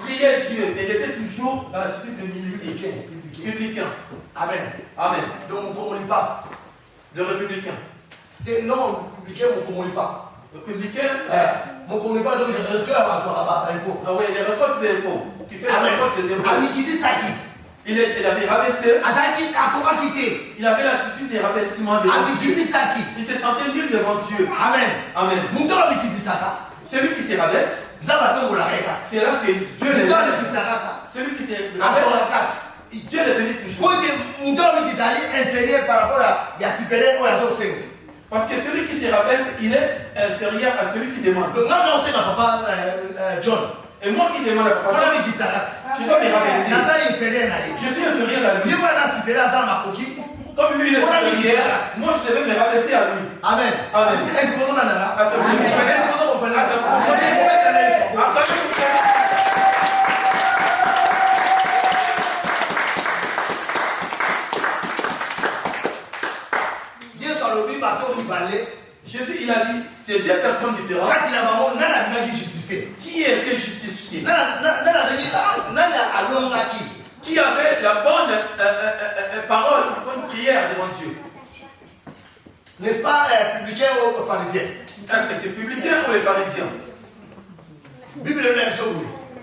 prier Dieu. Mais il était toujours dans l'attitude d'humilité. Républicain. Amen. Amen. Donc, le républicain. Non, républicain, Républicain. Mon communiquant donc le cœur à impôt. Ah oui, les récoltes des impôts. Tu fais la récolte des impôts. Il avait rabaissé. Il avait l'attitude des rabaissements devant Dieu. Il se sentait nul devant Dieu. Amen. Amen. Celui qui se rabaisse, c'est là que Dieu le bénit. Celui qui se rabaisse, Dieu le bénit toujours. Parce que celui qui se rabaisse, il est inférieur à celui qui demande. Et moi qui demande à papa, je dois me rabaisser. Je suis inférieur à lui. Comme lui il est supérieur, moi je devais me rabaisser à lui. Amen. Amen. Jésus, il a dit, c'est deux personnes différentes. Qui était justifié? Qui avait la bonne parole, la bonne prière devant Dieu? N'est-ce pas, publicain ou pharisien? Est-ce que c'est publicain ou les pharisiens?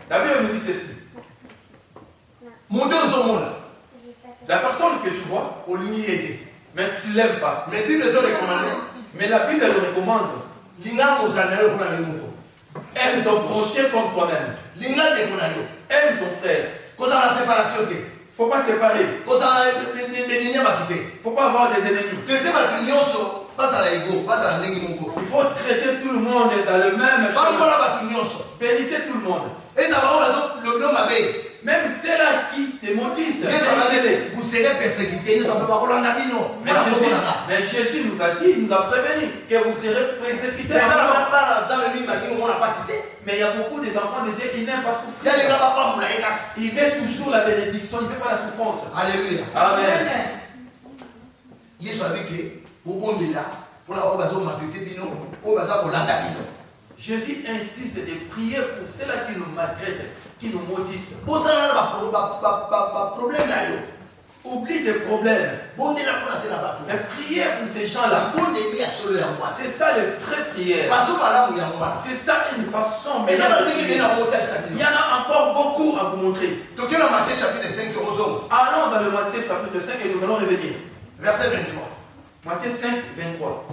La Bible nous dit ceci. La personne que tu vois, mais tu ne l'aimes pas. Mais la Bible le recommande. Aime ton prochain comme toi-même. Aime ton frère. Il ne faut pas séparer. Il ne faut pas avoir des ennemis. Il faut traiter tout le monde dans le même chemin. Bénissez tout le monde. Même ceux-là qui te maudissent. Vous serez persécutés. Mais Jésus nous a dit, il nous a prévenu que vous serez persécutés. Mais il y a beaucoup des enfants de Dieu qui n'aiment pas souffrir. Ils veulent toujours la bénédiction, ils ne veulent pas la souffrance. Alléluia. Amen. Jésus insiste de prier pour ceux-là qui nous maltraitent, qui nous maudissent. Oublie tes problèmes. Mais priez pour ces gens-là. C'est ça les vraies prières. C'est ça une façon. Il y en a encore beaucoup à vous montrer. Allons dans le Matthieu chapitre 5 et nous allons revenir. Verset 23. Matthieu 5, 23.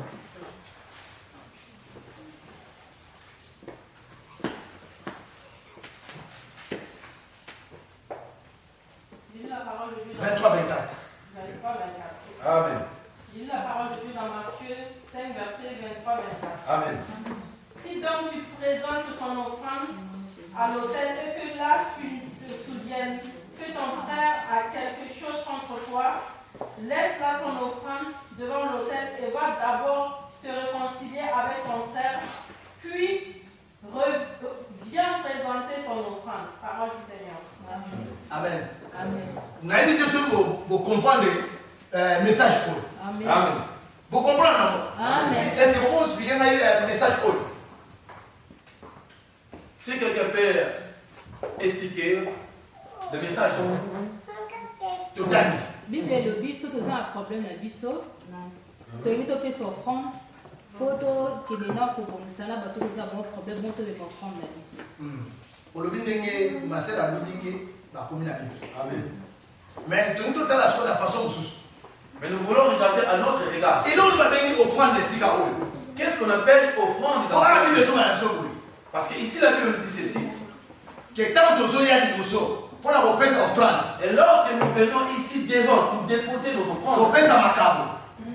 La parole de Dieu 23, 24. Amen. Il lit la parole de Dieu dans Matthieu 5, verset 23, 24. Amen. Si donc tu présentes ton offrande à l'autel et que là tu te souviennes que ton frère a quelque chose contre toi, laisse là ton offrande devant l'autel et va d'abord te réconcilier avec ton frère, puis viens présenter ton offrande. Parole du Seigneur. Amen. Amen. Vous invitez ceux pour comprendre le message Paul. Amen. Amen. Vous comprenez? Amen. Est-ce que vous expliquez le message Paul? Si quelqu'un peut expliquer le message. Tu gagnes. Bible le biso to za problème na biso. To yito pesa offrande. Photo qui est là pour ça bato za bon problème bon to comprendre na biso. Pour le bindenge masera bindenge ba komi na Bible. Amen. Mais tu nous donnes la chose de la façon sous. Mais nous voulons regarder à notre regard. Et donc, on va offrande les sika oyo. Qu'est-ce qu'on appelle offrande dans la Bible? Parce que ici la Bible dit ceci. Que tant que vous avez dit pour la reprise offrande. Et lorsque nous venons ici devant pour déposer nos offrandes, reprise à Macabo.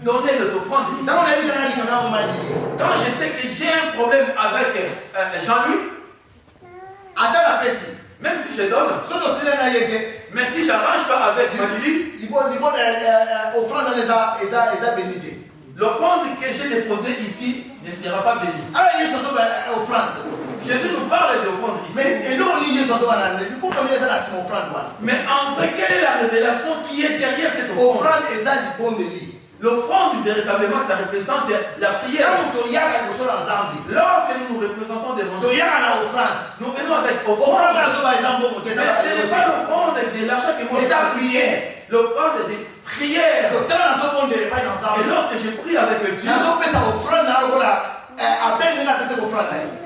Donner les offrandes ici. Quand je sais que j'ai un problème avec Jean-Louis, même si je donne, mais si je n'arrange pas avec Malili, l'offrande que j'ai déposée ici ne sera pas bénie. Jésus nous parle d'offrande ici. Mais en vrai, quelle est la révélation qui est derrière cette offrande? L'offrande, véritablement, ça représente la prière. Lorsque nous nous représentons devant Dieu, nous venons avec offrande. Mais ce n'est pas l'offrande de l'achat que moi j'ai. L'offrande de prière. Et lorsque je prie avec Dieu,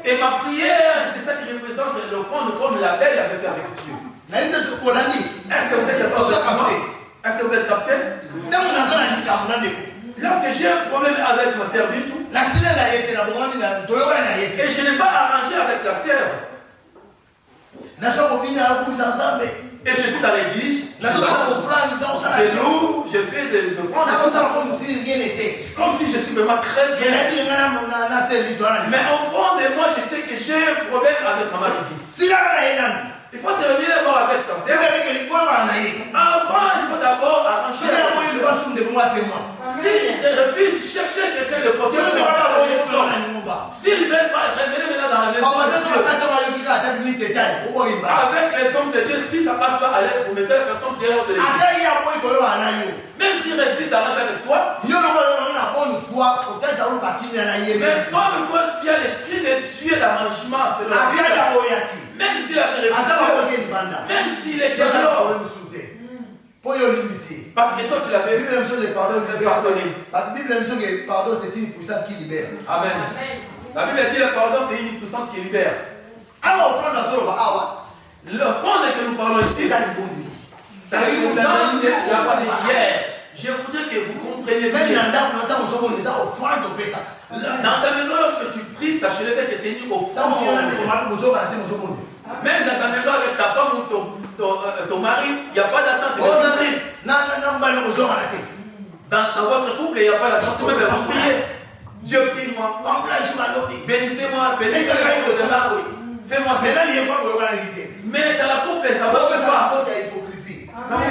et ma prière, c'est ça qui représente l'offrande comme la belle avait fait avec Dieu. Est-ce que vous êtes d'accord avec moi? Est-ce que vous êtes capté? Lorsque j'ai un problème avec ma servite, et je n'ai pas arrangé avec la sœur, et je suis dans l'église, je loue, je fais des offrandes, comme si je suis vraiment très bien. Mais au fond de moi, je sais que j'ai un problème avec ma mari. Il faut terminer d'abord avec ta sœur. Avant, il faut d'abord arranger. S'il te refuse, cherchez quelqu'un de protéger. S'il ne veut pas, revenez maintenant dans la maison. Avec les hommes de Dieu, si ça ne passe pas à l'aide, vous mettez la personne dehors de l'église. Même s'il refuse d'arranger avec toi, mais comme toi, tu as l'esprit de Dieu d'arrangement, c'est le même s'il a des réflexions, même s'il est dehors, parce que toi tu l'avais vu, même chose de pardonner. La Bible aime que le pardon c'est une puissance qui libère. Amen. La Bible dit le pardon c'est une puissance qui libère. L'offrande que nous parlons ici, c'est une puissance de la loi d'hier. Je voudrais que vous compreniez bien. Dans ta maison, lorsque tu pries, sachez-le que c'est une offrande. Même dans ta maison avec ta femme ou ton mari, il n'y a pas d'attente. Dans votre couple, il n'y a pas d'attente. Vous pouvez vous prier. Dieu prie-moi. Bénissez-moi. Bénissez-moi. Fais-moi ceci. Mais dans la couple, ça ne marche pas.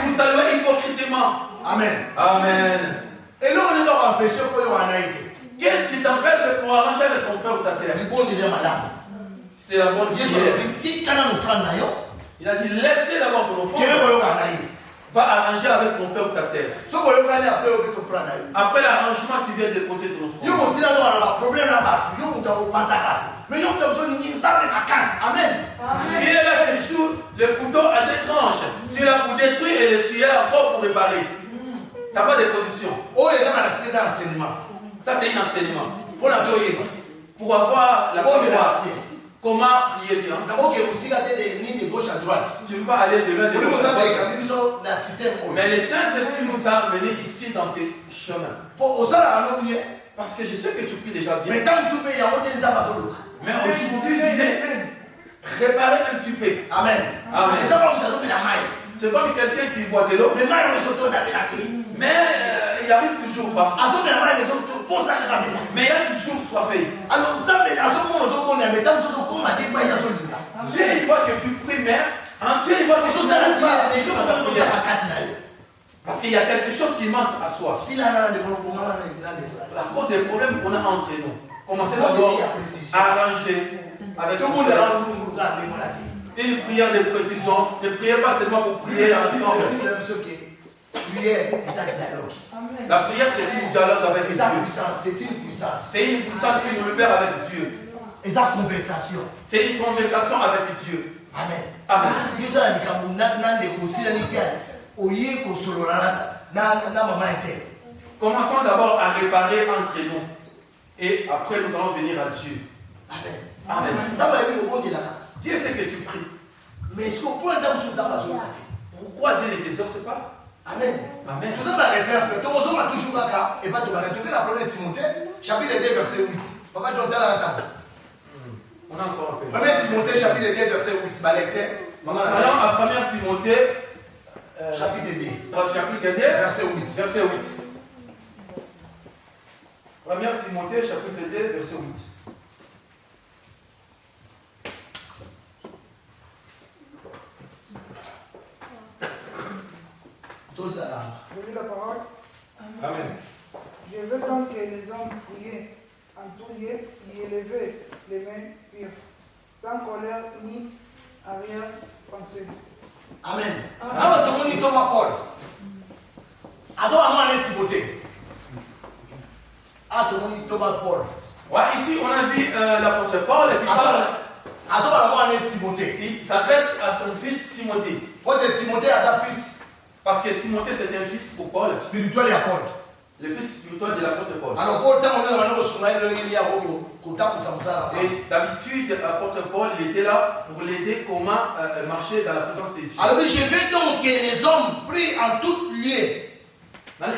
Vous saluez hypocritement. Amen. Amen. Et nous, on est dans un péché pour y en aider. Qu'est-ce qui t'empêche pour arranger avec ton frère ou ta sœur? C'est la bonne idée. Il a dit laissez d'abord ton offrande. Va arranger avec ton frère ou ta sœur. Après l'arrangement, tu viens déposer ton offrande. Amen. Tu es là qui joue le couteau à deux tranches. Tu es là pour détruire et tu es là encore pour réparer. Tu n'as pas de position. Ça, c'est un enseignement. Pour avoir la foi. Comment prier bien? De gauche à droite. Tu ne peux pas aller de l'un de l'autre. Mais le Saint-Esprit nous a amenés ici dans ces chemins. Parce que je sais que tu pries déjà bien. Mais aujourd'hui, tu viens réparer un petit peu. Amen. Amen. C'est comme quelqu'un qui boit de l'eau. Mais il n'arrive toujours pas. Mais il a toujours soifé. Dieu, il voit que tu pries, mais en Dieu, il voit que tu pries. Parce qu'il y a quelque chose qui manque à soi. À cause des problèmes qu'on a entre nous. Commencez d'abord à arranger avec tout le monde. Une prière de précision. Ne priez pas seulement pour prier ensemble. La prière, c'est un dialogue avec Dieu. C'est une puissance. C'est une puissance qui nous libère avec Dieu. C'est une conversation avec Dieu. Amen. Amen. Commençons d'abord à réparer entre nous. Et après, nous allons venir à Dieu. Amen. Amen. Dieu sait que tu pries. Mais est-ce qu'au point d'âme sous la pourquoi Dieu ne t'exauce pas? Amen. Amen. Tout ça, la référence, mais tout le monde a toujours là, et pas de la référence. La première Timothée, chapitre 2, verset 8. Papa, tu as la table. On a encore un peu. Timothée chapitre 2 verset 8. Nous allons à 1 Timothée chapitre 2. Chapitre 2 Verset 8. Verset 8. 1 Timothée chapitre 2 verset 8. Je lis la parole. Amen. Je veux donc que les hommes prient en tout lieu y élever les mains pures, sans colère ni arrière-pensée. Amen. Alors, tout le monde dit Thomas Paul. Alors, on Timothée. Ah, tout le monde dit Thomas Paul. Ouais, ici, on a vu l'apôtre Paul qui parle. Alors, on Timothée. Il s'adresse à son fils Timothée. Timothée a sa fils. Parce que Timothée, c'est un fils pour Paul. Spirituel et à Paul. Le fils spirituel de l'apôtre Paul. Alors, Paul, et d'habitude, l'apôtre Paul, il était là pour l'aider comment marcher dans la présence de Dieu. Alors, je veux donc que les hommes prient en tout lieu. En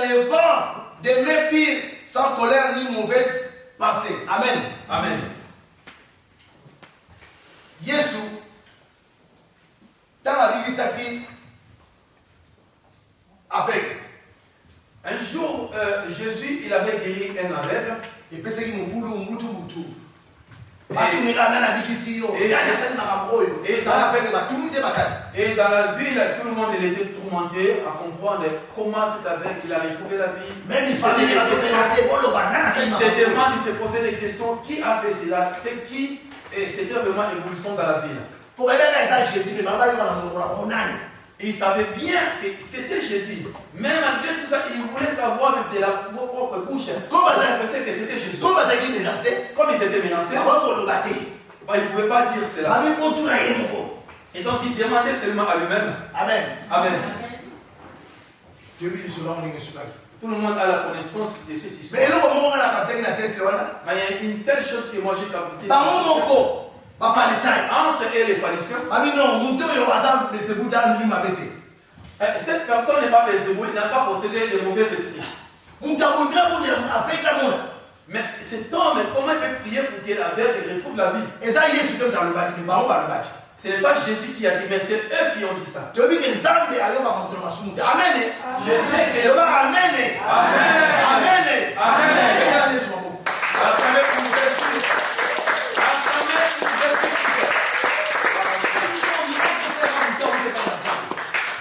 enlevant des mains pires, sans colère ni mauvaise pensée. Amen. Amen. Jésus, dans la vie, avec. Un jour, Jésus, il avait guéri un aveugle. Et puis, c'est mon boulot, mon boutou. Et dans la ville, tout le monde il était tourmenté à comprendre comment cet aveugle il a retrouvé la vie. Même il fallait il se demande, il se posait des questions. Qui a fait cela? C'est qui? Et c'était vraiment une évolution dans la ville. Et il savait bien que c'était Jésus. Même malgré tout ça, il voulait savoir même de la propre bouche. Comment ça pensait que c'était Jésus? Comme ils étaient menacés, ils ne pouvaient pas dire cela. Ils ont dit demandez seulement à lui-même. Amen. Amen. Tout le monde a la connaissance de cette histoire. Mais il y a une seule chose que moi j'ai captée. Entre eux et les pharisiens, cette personne n'est pas Bézébou, il n'a pas possédé de mauvais esprits. Mais cet homme, comment il peut prier pour qu'il retrouve la vie? Ce n'est pas Jésus qui a dit, mais c'est eux qui ont dit ça. Je sais que Amen. Amen. Amen.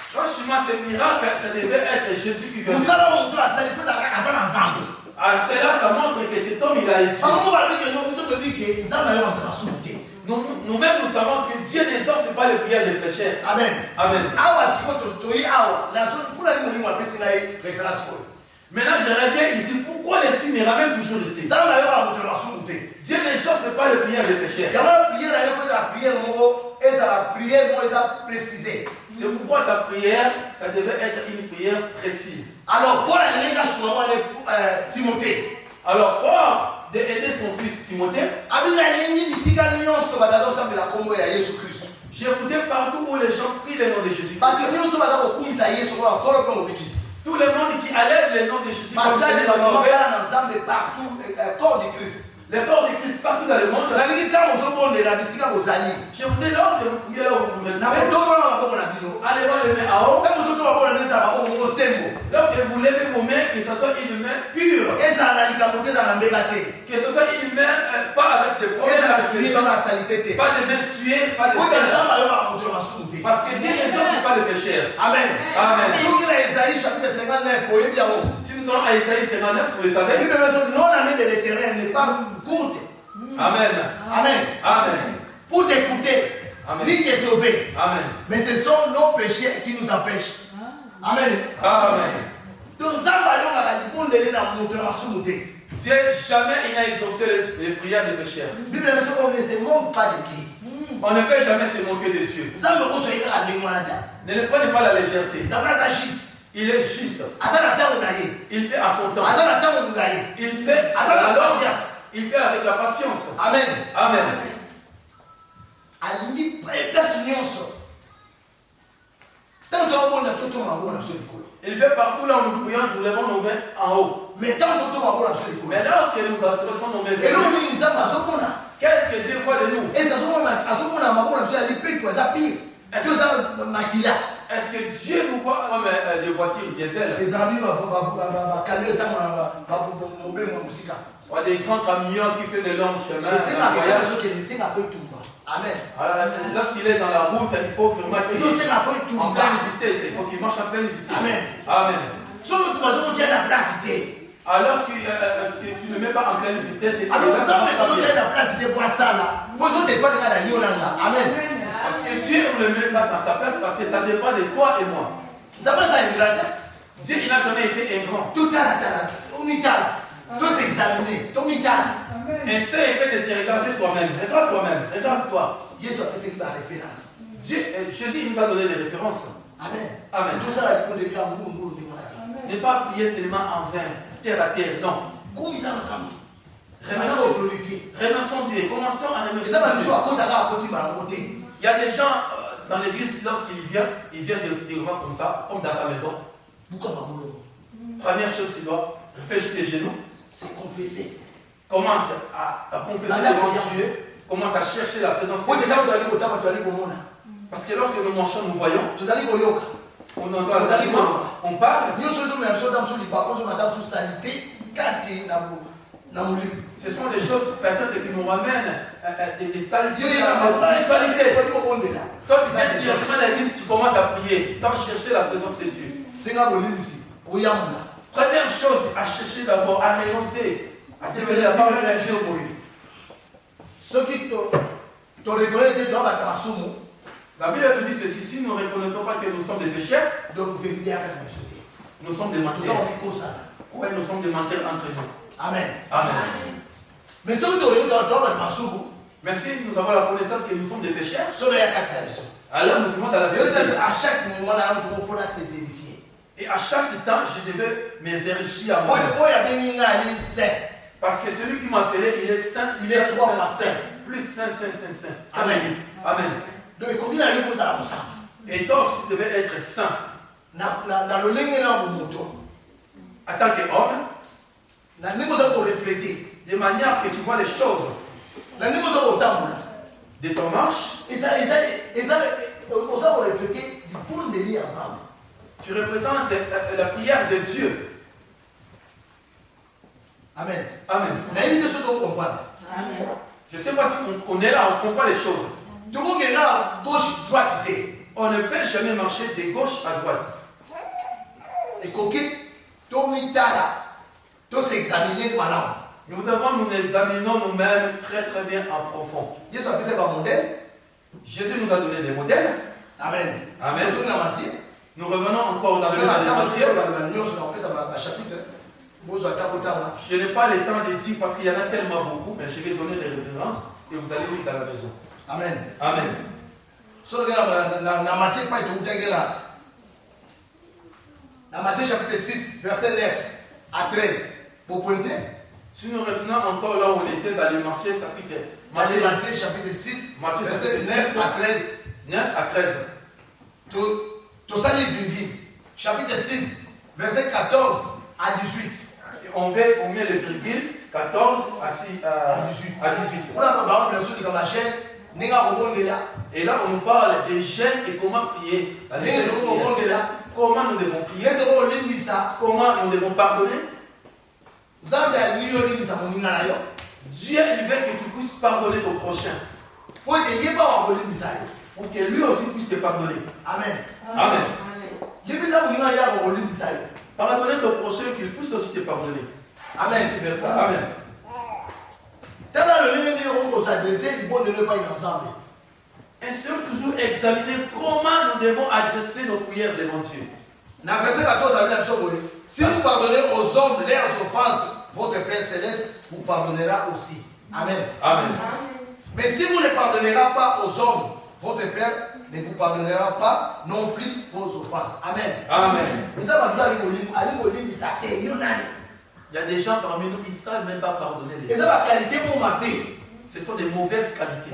Franchement, ce miracle, ça devait être Jésus qui venait. Cela, ça montre que cet homme, il a été. Nous-mêmes, nous savons que Dieu n'exauce pas les prières des pécheurs. Amen. Amen. Maintenant, je reviens ici. Pourquoi l'Esprit me ramène toujours ici? Dieu n'exauce pas les prières des pécheurs. C'est pourquoi ta prière, ça devait être une prière précise. Alors, Paul Timothée. Alors, Paul, d'aider son fils Timothée, j'écoutais partout où les gens prient le nom de Jésus. Tout le monde qui allait le nom de Jésus. Le corps de Christ partout dans le monde. Je vous dis là, c'est vous priez là où vous vous mettez. Allez voir les mains en haut. Lorsque vous levez vos mains, que ce soit une main pure. Que ce soit une main pas avec de problèmes. Pas de main suées, pas de sel. Parce que Dieu n'exauce pas le péché. Amen. Amen. Si nous allons à Isaïe 59, vous le savez. Non, l'année de l'Éternel n'est pas courte. Amen. Amen. Amen. Pour t'écouter, ni te sauver. Amen. Mais ce sont nos péchés qui nous empêchent. Amen. Amen. Donc, Dieu jamais il n'a exaucé les prières des pécheurs. Bible ne se moque pas de Dieu. On ne peut jamais se moquer de Dieu. Ne le prenez pas la légèreté. Il est juste. Il fait à son temps. Il fait à la patience. Il fait avec la patience. Amen. Amen. Il fait partout là où nous prions, nous levons nos mains en haut. Mais lorsque nous adressons nos mains vers lui, qu'est-ce que Dieu voit de nous? Est-ce que Dieu nous voit comme des voitures diesel? Des grands camions qui font de longs chemins. Amen. Lorsqu'il est dans la route, il faut vraiment qu'il en pleine vitesse. Il faut qu'il marche en pleine vitesse. Amen. Amen. Alors que tu ne mets pas en pleine vitesse, parce que Dieu ne le met pas dans sa place parce que ça dépend de toi et moi. Dieu il n'a jamais été ingrat. Essaye peut-être de te regarder toi-même. Regarde toi-même. Regarde-toi. Jésus nous a donné des références. Amen. Amen. Ne pas prier seulement en vain, terre à terre, non. Remercions Dieu. Commençons à remercier Dieu. Il y a des gens dans l'église, lorsqu'ils viennent, ils viennent directement comme ça, comme dans sa maison. Première chose, tu dois faire tes genoux. C'est confesser. Commence à confesser devant Dieu. Commence à chercher la présence de Dieu. Parce que lorsque nous marchons, nous voyons. On parle. Ce sont des choses peut-être qui nous ramènent des saletés à la spiritualité. Quand tu es directement dans l'église, tu commences à prier sans chercher la présence de Dieu. Première chose, à chercher d'abord, à renoncer, à développer la parole de Dieu. La Bible nous dit ceci, si nous ne reconnaissons pas que nous sommes des pécheurs, nous sommes des menteurs. Oui, nous sommes des menteurs entre nous. Amen. Amen. Mais si nous avons la connaissance que nous sommes des pécheurs, alors nous vivons dans la vérité. À chaque moment, il faudra se vérifier. Et à chaque temps, je devais me vérifier à moi. Parce que celui qui m'a appelé, il est saint, il est 3 fois saint. Plus saint, saint, saint, saint. Amen. Amen. Et donc, tu devais être saint. En tant qu'homme, de manière que tu vois les choses de ton marche, tu représentes la prière de Dieu. Amen. Amen. Je ne sais pas si on est là, on comprend les choses. On ne peut jamais marcher de gauche à droite. Nous devons nous examiner nous-mêmes très très bien en profond. Jésus nous a donné des modèles. Amen. Amen. Nous revenons encore dans le livre de Matthieu. Je n'ai pas le temps de dire parce qu'il y en a tellement beaucoup, mais je vais donner des références et vous allez lire dans la maison. Amen. Amen. Dans Matthieu chapitre 6, verset 9 à 13. Pour pointer. Si nous revenons encore là où on était dans le marché, chapitre Matthieu chapitre 6, verset 9 à 13. 9 à 13. Chapitre 6, verset 14 à 18. On met le virgule 14 à 18. Et là, on nous parle des jeûnes et comment prier. Comment nous devons prier. Comment nous devons pardonner. Dieu il veut que tu puisses pardonner ton prochain. Pour que lui aussi puisse te pardonner. Amen. Amen. Pardonner ton prochain qu'il puisse aussi te pardonner. Amen. C'est vers ça. Amen. Essayons toujours examiner comment nous devons adresser nos prières devant Dieu. Si vous pardonnez aux hommes leurs offenses, votre Père Céleste vous pardonnera aussi. Amen. Amen. Mais si vous ne pardonnerez pas aux hommes, votre Père ne vous pardonnera pas non plus vos offenses. Amen. Amen. Il y a des gens parmi nous qui ne savent même pas pardonner les autres. Ce sont des mauvaises qualités.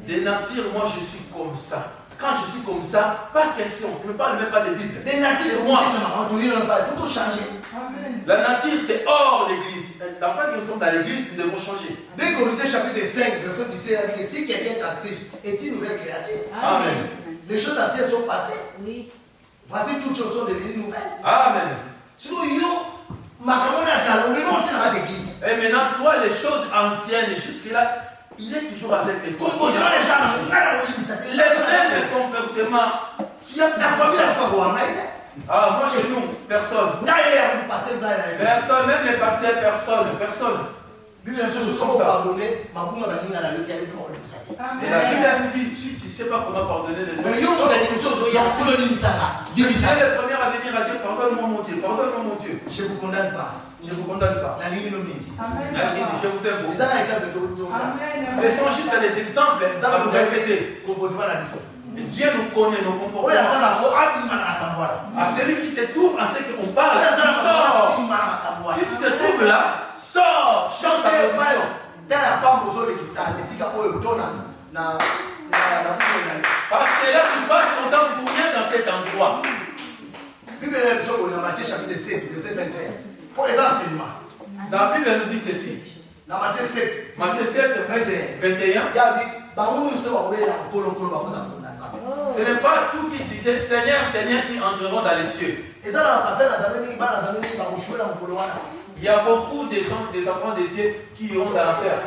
De nature, moi je suis comme ça. quand je suis comme ça, pas de question, je ne parle même pas de Bible. Les natures, c'est moi. Il faut tout changer. La nature, c'est hors l'église. Dans pas que nous sommes dans l'église, nous devons changer. 2 Corinthiens chapitre 5, verset 17, il dit que si quelqu'un est en Christ, est une nouvelle créature. Amen. Les choses anciennes sont passées. Oui. Voici toutes choses sont devenues nouvelles. Amen. Et maintenant, toi, les choses anciennes, jusque-là, il est toujours avec les toi. Les mêmes comportements. Tu as moi chez nous, personne. Personne, même les pasteurs, personne. Et la Bible nous dit, si tu ne sais pas comment pardonner les autres, tu es le premier à venir à dire, pardonne-moi mon Dieu, pardonne-moi mon Dieu. Je ne vous condamne pas. Je ne vous condamne pas. La ligne nommée. Je vous aime beaucoup. Ce Ce sont juste des exemples à vous répéter. Dieu nous connaît nos comportements. À celui qui se trouve à ce qu'on parle, sort. Si tu te trouves là, sors, chante ta position. Parce que là, tu passes ton temps pour rien dans cet endroit. Matthieu chapitre 7, verset 21. Pour les enseignements. La Bible nous dit ceci. Dans Matthieu 7, 21. Ce n'est pas tout qui disait Seigneur, Seigneur qui entreront dans les cieux. Il y a beaucoup des enfants de Dieu qui iront dans l'enfer.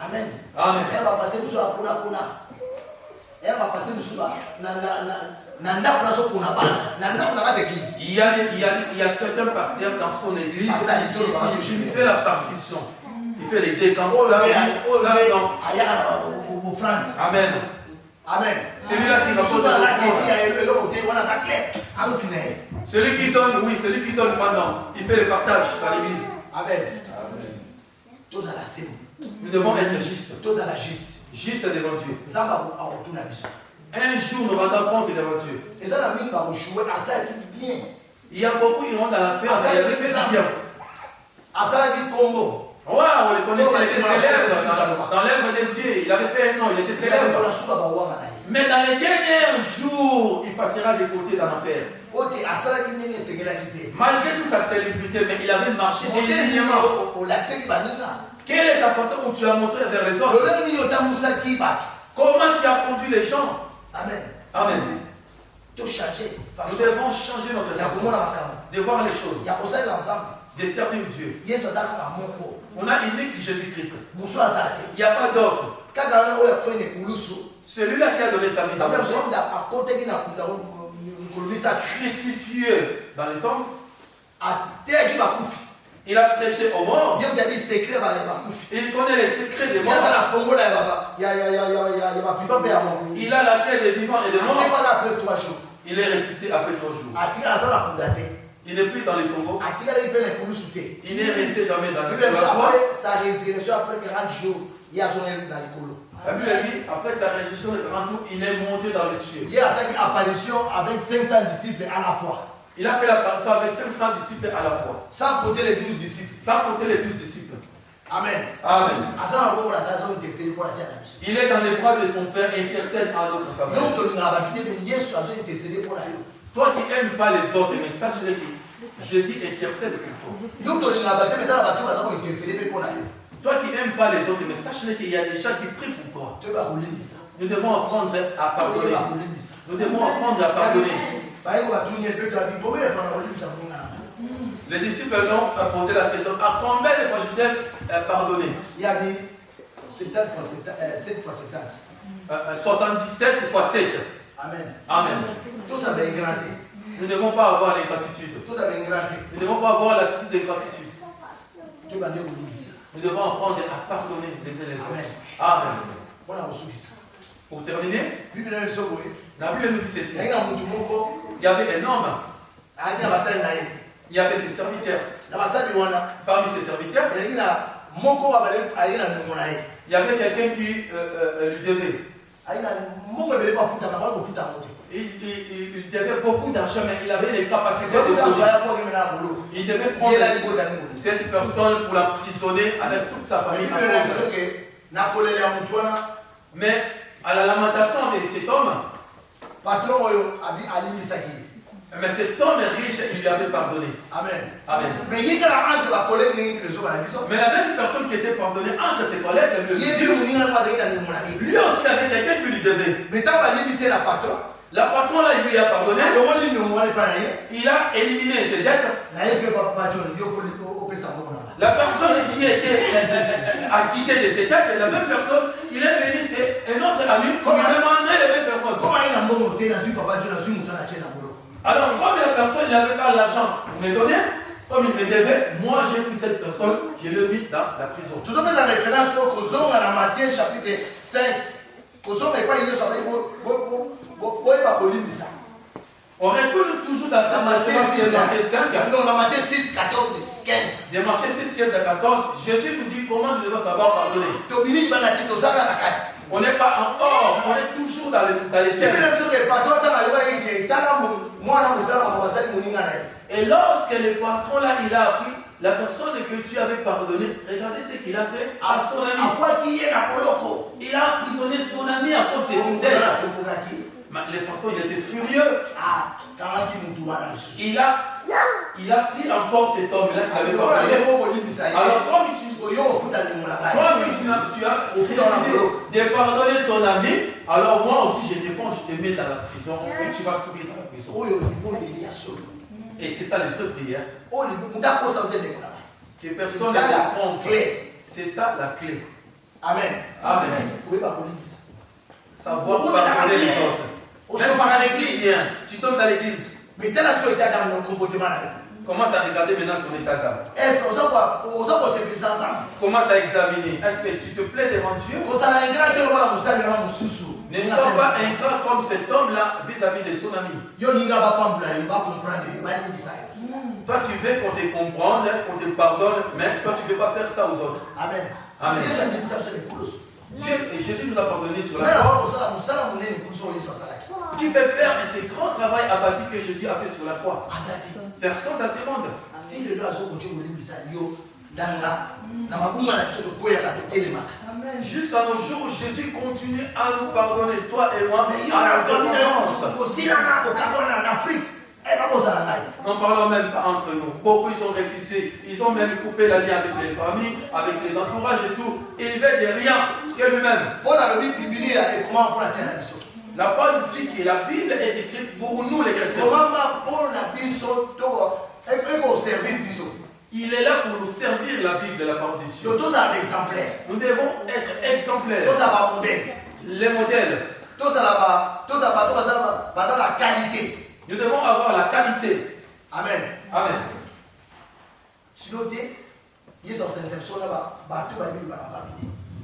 Amen. Amen. Elle va passer nous à Puna. Elle va passer nous à il y a certains pasteurs dans son église qui fait la partition. Il fait les décamps. Amen. Amen. Celui-là qui rapporte celui qui donne, oui, celui qui donne pendant, il fait le partage dans l'église. Amen. Nous devons être justes. Juste devant Dieu. Un jour, nous rendons compte devant Dieu. Il y a beaucoup qui rentrent dans l'affaire, il y a des faits bien. Ouais, on le connaissait, il était célèbre dans l'œuvre de Dieu. Il avait fait un nom, il était célèbre. Mais dans les derniers jours, il passera des côtés dans l'enfer. Malgré toute sa célébrité, mais il avait marché dignement. Quelle est ta façon où tu as montré vers les autres? Comment tu as conduit les gens? Amen. Amen. Nous devons changer notre façon de voir les choses, de servir Dieu. On a unique Jésus-Christ. Il n'y a pas d'autre. Celui-là qui a donné sa vie dans le crucifié dans le temple. Il a prêché au mort. Il connaît les secrets des morts. Il a la clé des vivants et des morts. Il est ressuscité après 3 jours. Il n'est plus dans les tombeaux. Il n'est resté jamais dans le croix. Sa résurrection après 40 jours, il y a son élu dans le colo. La Bible dit, après sa résurrection de 40 jours, il est monté dans les cieux. Il y a une apparition avec 500 disciples à la fois. Il a fait l'apparition avec 500 disciples à la fois. Sans compter les 12 disciples. Sans compter les 12 disciples. Amen. Amen. Il est dans les bras de son Père et intercède à notre faveur. Toi qui n'aimes pas les autres, mais sache que Jésus intercède pour toi. Toi qui n'aimes pas les autres, mais sache qu'il y a des gens qui prient pour toi. Nous devons apprendre à pardonner. Nous devons apprendre à pardonner. Les disciples ont posé la question, à combien de fois je dois pardonner? Il y a dit 7 fois 70. 77 fois 7. Amen. Amen. Tout ça va ingratitude. Nous ne devons pas avoir l'ingratitude. Tout ça va ingratitude. Nous ne devons pas avoir l'attitude d'ingratitude. Nous devons apprendre à pardonner les uns les autres. Amen. Pour terminer, la Bible nous dit ceci. Il y avait un homme. Il y avait ses serviteurs. Parmi ses serviteurs, il y avait quelqu'un qui lui devait. Il devait beaucoup d'argent, mais il avait les capacités de payer. Il devait prendre cette personne pour l'emprisonner avec toute sa famille. Mais à la lamentation de cet homme, Mais cet homme riche, il lui avait pardonné. Amen. Amen. Mais la même personne qui était pardonnée entre ses collègues, lui aussi avait quelqu'un qui lui devait. La patron là, il lui a pardonné. Il a éliminé ses dettes. La personne qui était acquittée de ses dettes, la même personne, il est venu, c'est un autre ami, qui lui demandait les mêmes personnes. Alors, comme la personne n'avait pas l'argent pour me donner, comme il me devait, moi j'ai pris cette personne, je l'ai mis dans la prison. Tout le monde a référence au Matthieu chapitre 5. On retourne toujours dans ça. Matthieu 5. Non, dans Matthieu 6, 14, 15. De Matthieu 6, 15 à 14, Jésus nous dit comment nous devons savoir pardonner. On n'est pas en or, on est toujours dans les terres. Et lorsque le patron là, il a appris la personne que tu avais pardonné, regardez ce qu'il a fait à son ami. Il a emprisonné son ami à cause de ses dettes. Le patron, il était furieux. Il a pris encore cet homme-là qui avait pardonné. Alors, comme tu as de pardonner ton ami, alors moi aussi je te prends, je te mets dans la prison et tu vas souffrir dans la prison. Et c'est ça le vrai prière. Que personne ne comprend. C'est ça la clé. Amen. Amen. Savoir pardonner les autres. Tu tombes dans l'église. Commence à regarder maintenant ton état d'âme. Commence à examiner. Est-ce que tu te plais devant Dieu? Ne sois pas ingrat comme cet homme-là vis-à-vis de son ami. Toi, tu veux qu'on te comprenne, qu'on te pardonne, mais toi, tu ne veux pas faire ça aux autres. Amen. Amen. Dieu et Jésus nous a pardonné sur la croix. Qui peut faire ce grand travail abattu que Jésus a fait sur la croix? Personne dans ce monde. Jusqu'à nos jours, Jésus continue à nous pardonner, toi et moi, à la n'en parlons même pas entre nous. Beaucoup ils sont réfugiés. Ils ont même coupé la lien avec les familles, avec les entourages et tout. Et ils veulent de rien que lui-même. La parole dit que la Bible est écrite pour nous les chrétiens. Il est là pour nous servir la Bible, la parole de Dieu. Nous devons être exemplaires. Les modèles. Nous devons avoir la qualité. Amen. Amen.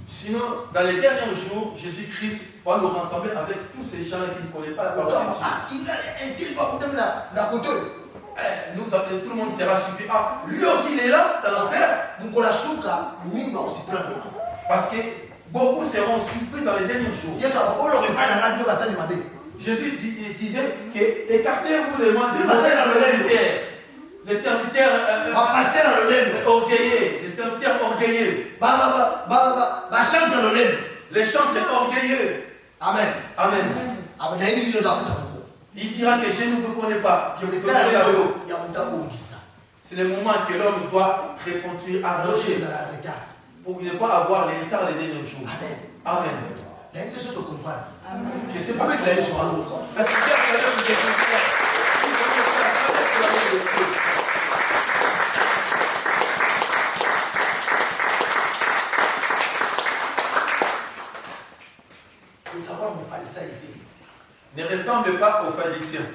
Sinon, dans les derniers jours, Jésus-Christ va nous rassembler avec tous ces gens qui ne connaissent pas la parole de Dieu. Tout le monde sera suivi. Ah, lui aussi il est là dans l'enfer. Parce que beaucoup seront surpris dans les derniers jours. Jésus disait que écartez-vous les mains de les serviteurs orgueilleux, les serviteurs orgueilleux, les chantres orgueilleux. Amen. Amen. Il dira que je ne vous connais pas. C'est le moment que l'homme doit répondre à Roger pour ne pas avoir les retards des derniers jours. Amen. Je ne sais pas si vous avez ne ressemble pas aux pharisiens.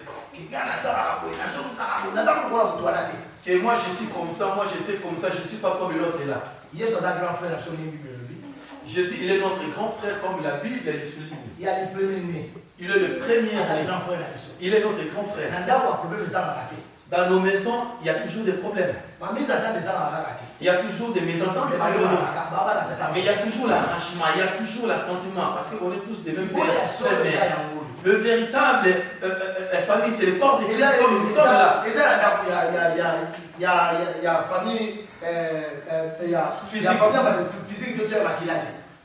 Que moi je suis comme ça, moi je fais comme ça, je ne suis pas comme l'autre là. Jésus, il est notre grand frère comme la Bible elle souligne. Il est le premier-né. Il est le premier. Il est notre grand frère. Dans nos maisons, il y a toujours des problèmes. Il y a toujours des mésententes. Mais il y a toujours l'arrachement, il y a toujours l'attendement. Parce qu'on est tous des mêmes pères. Le véritable famille, c'est le corps de Christ comme nous sommes là. Il y a famille physique de Dieu.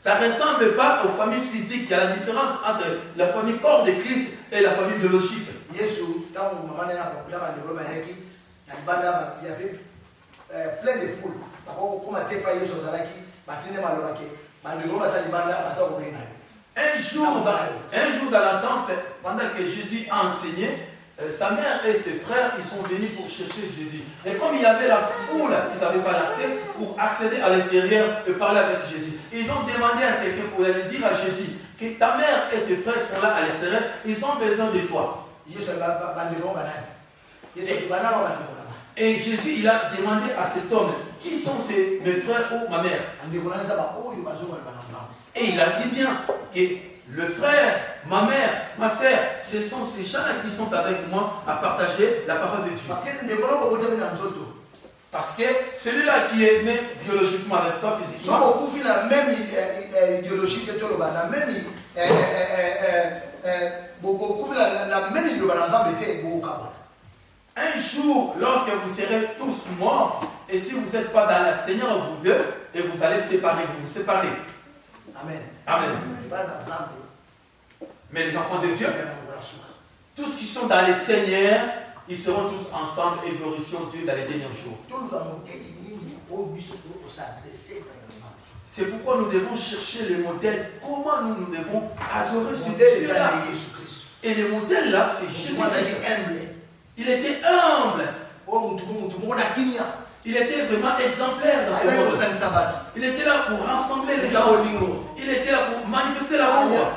Ça ne ressemble pas aux familles physiques. Il y a la différence entre la famille corps de Christ et la famille biologique. Il y avait plein de foules. Un jour dans la temple, pendant que Jésus a enseigné, sa mère et ses frères, ils sont venus pour chercher Jésus. Et comme il y avait la foule, ils n'avaient pas l'accès pour accéder à l'intérieur et parler avec Jésus. Ils ont demandé à quelqu'un pour aller dire à Jésus que ta mère et tes frères sont là à l'extérieur, ils ont besoin de toi. Et Jésus, il a demandé à cet homme, qui sont mes frères ou ma mère? Et il a dit bien que le frère, ma mère, ma sœur, ce sont ces gens-là qui sont avec moi à partager la parole de Dieu. Parce que celui-là qui est né biologiquement avec toi physiquement, même idéologie que toi, la même un jour, lorsque vous serez tous morts, et si vous n'êtes pas dans le Seigneur, vous deux, et vous allez vous séparer. Amen. Amen. Mais les enfants de Dieu, tous qui sont dans le Seigneur, ils seront tous ensemble et glorifions Dieu dans les derniers jours. C'est pourquoi nous devons chercher les modèles. Comment nous devons adorer ce Dieu-là. Et le modèle là, c'est Jésus. Il était humble. Il était vraiment exemplaire dans ce monde. Il était là pour rassembler les gens. Il était là pour manifester l'amour.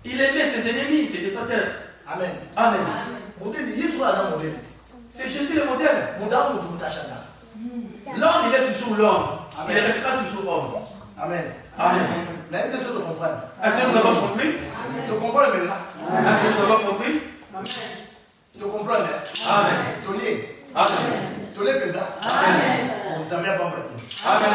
Il aimait ses ennemis, ses détracteurs. Amen. Amen. C'est Jésus le modèle. L'homme, il est toujours l'homme. Il restera toujours homme. Amen. Amen. Est-ce que nous avons compris? Tu comprends maintenant? Est-ce que nous avons compris? Tu comprends? Amen. Amen. Tu l'es présent. Amen. On ne s'en vient pas. Amen.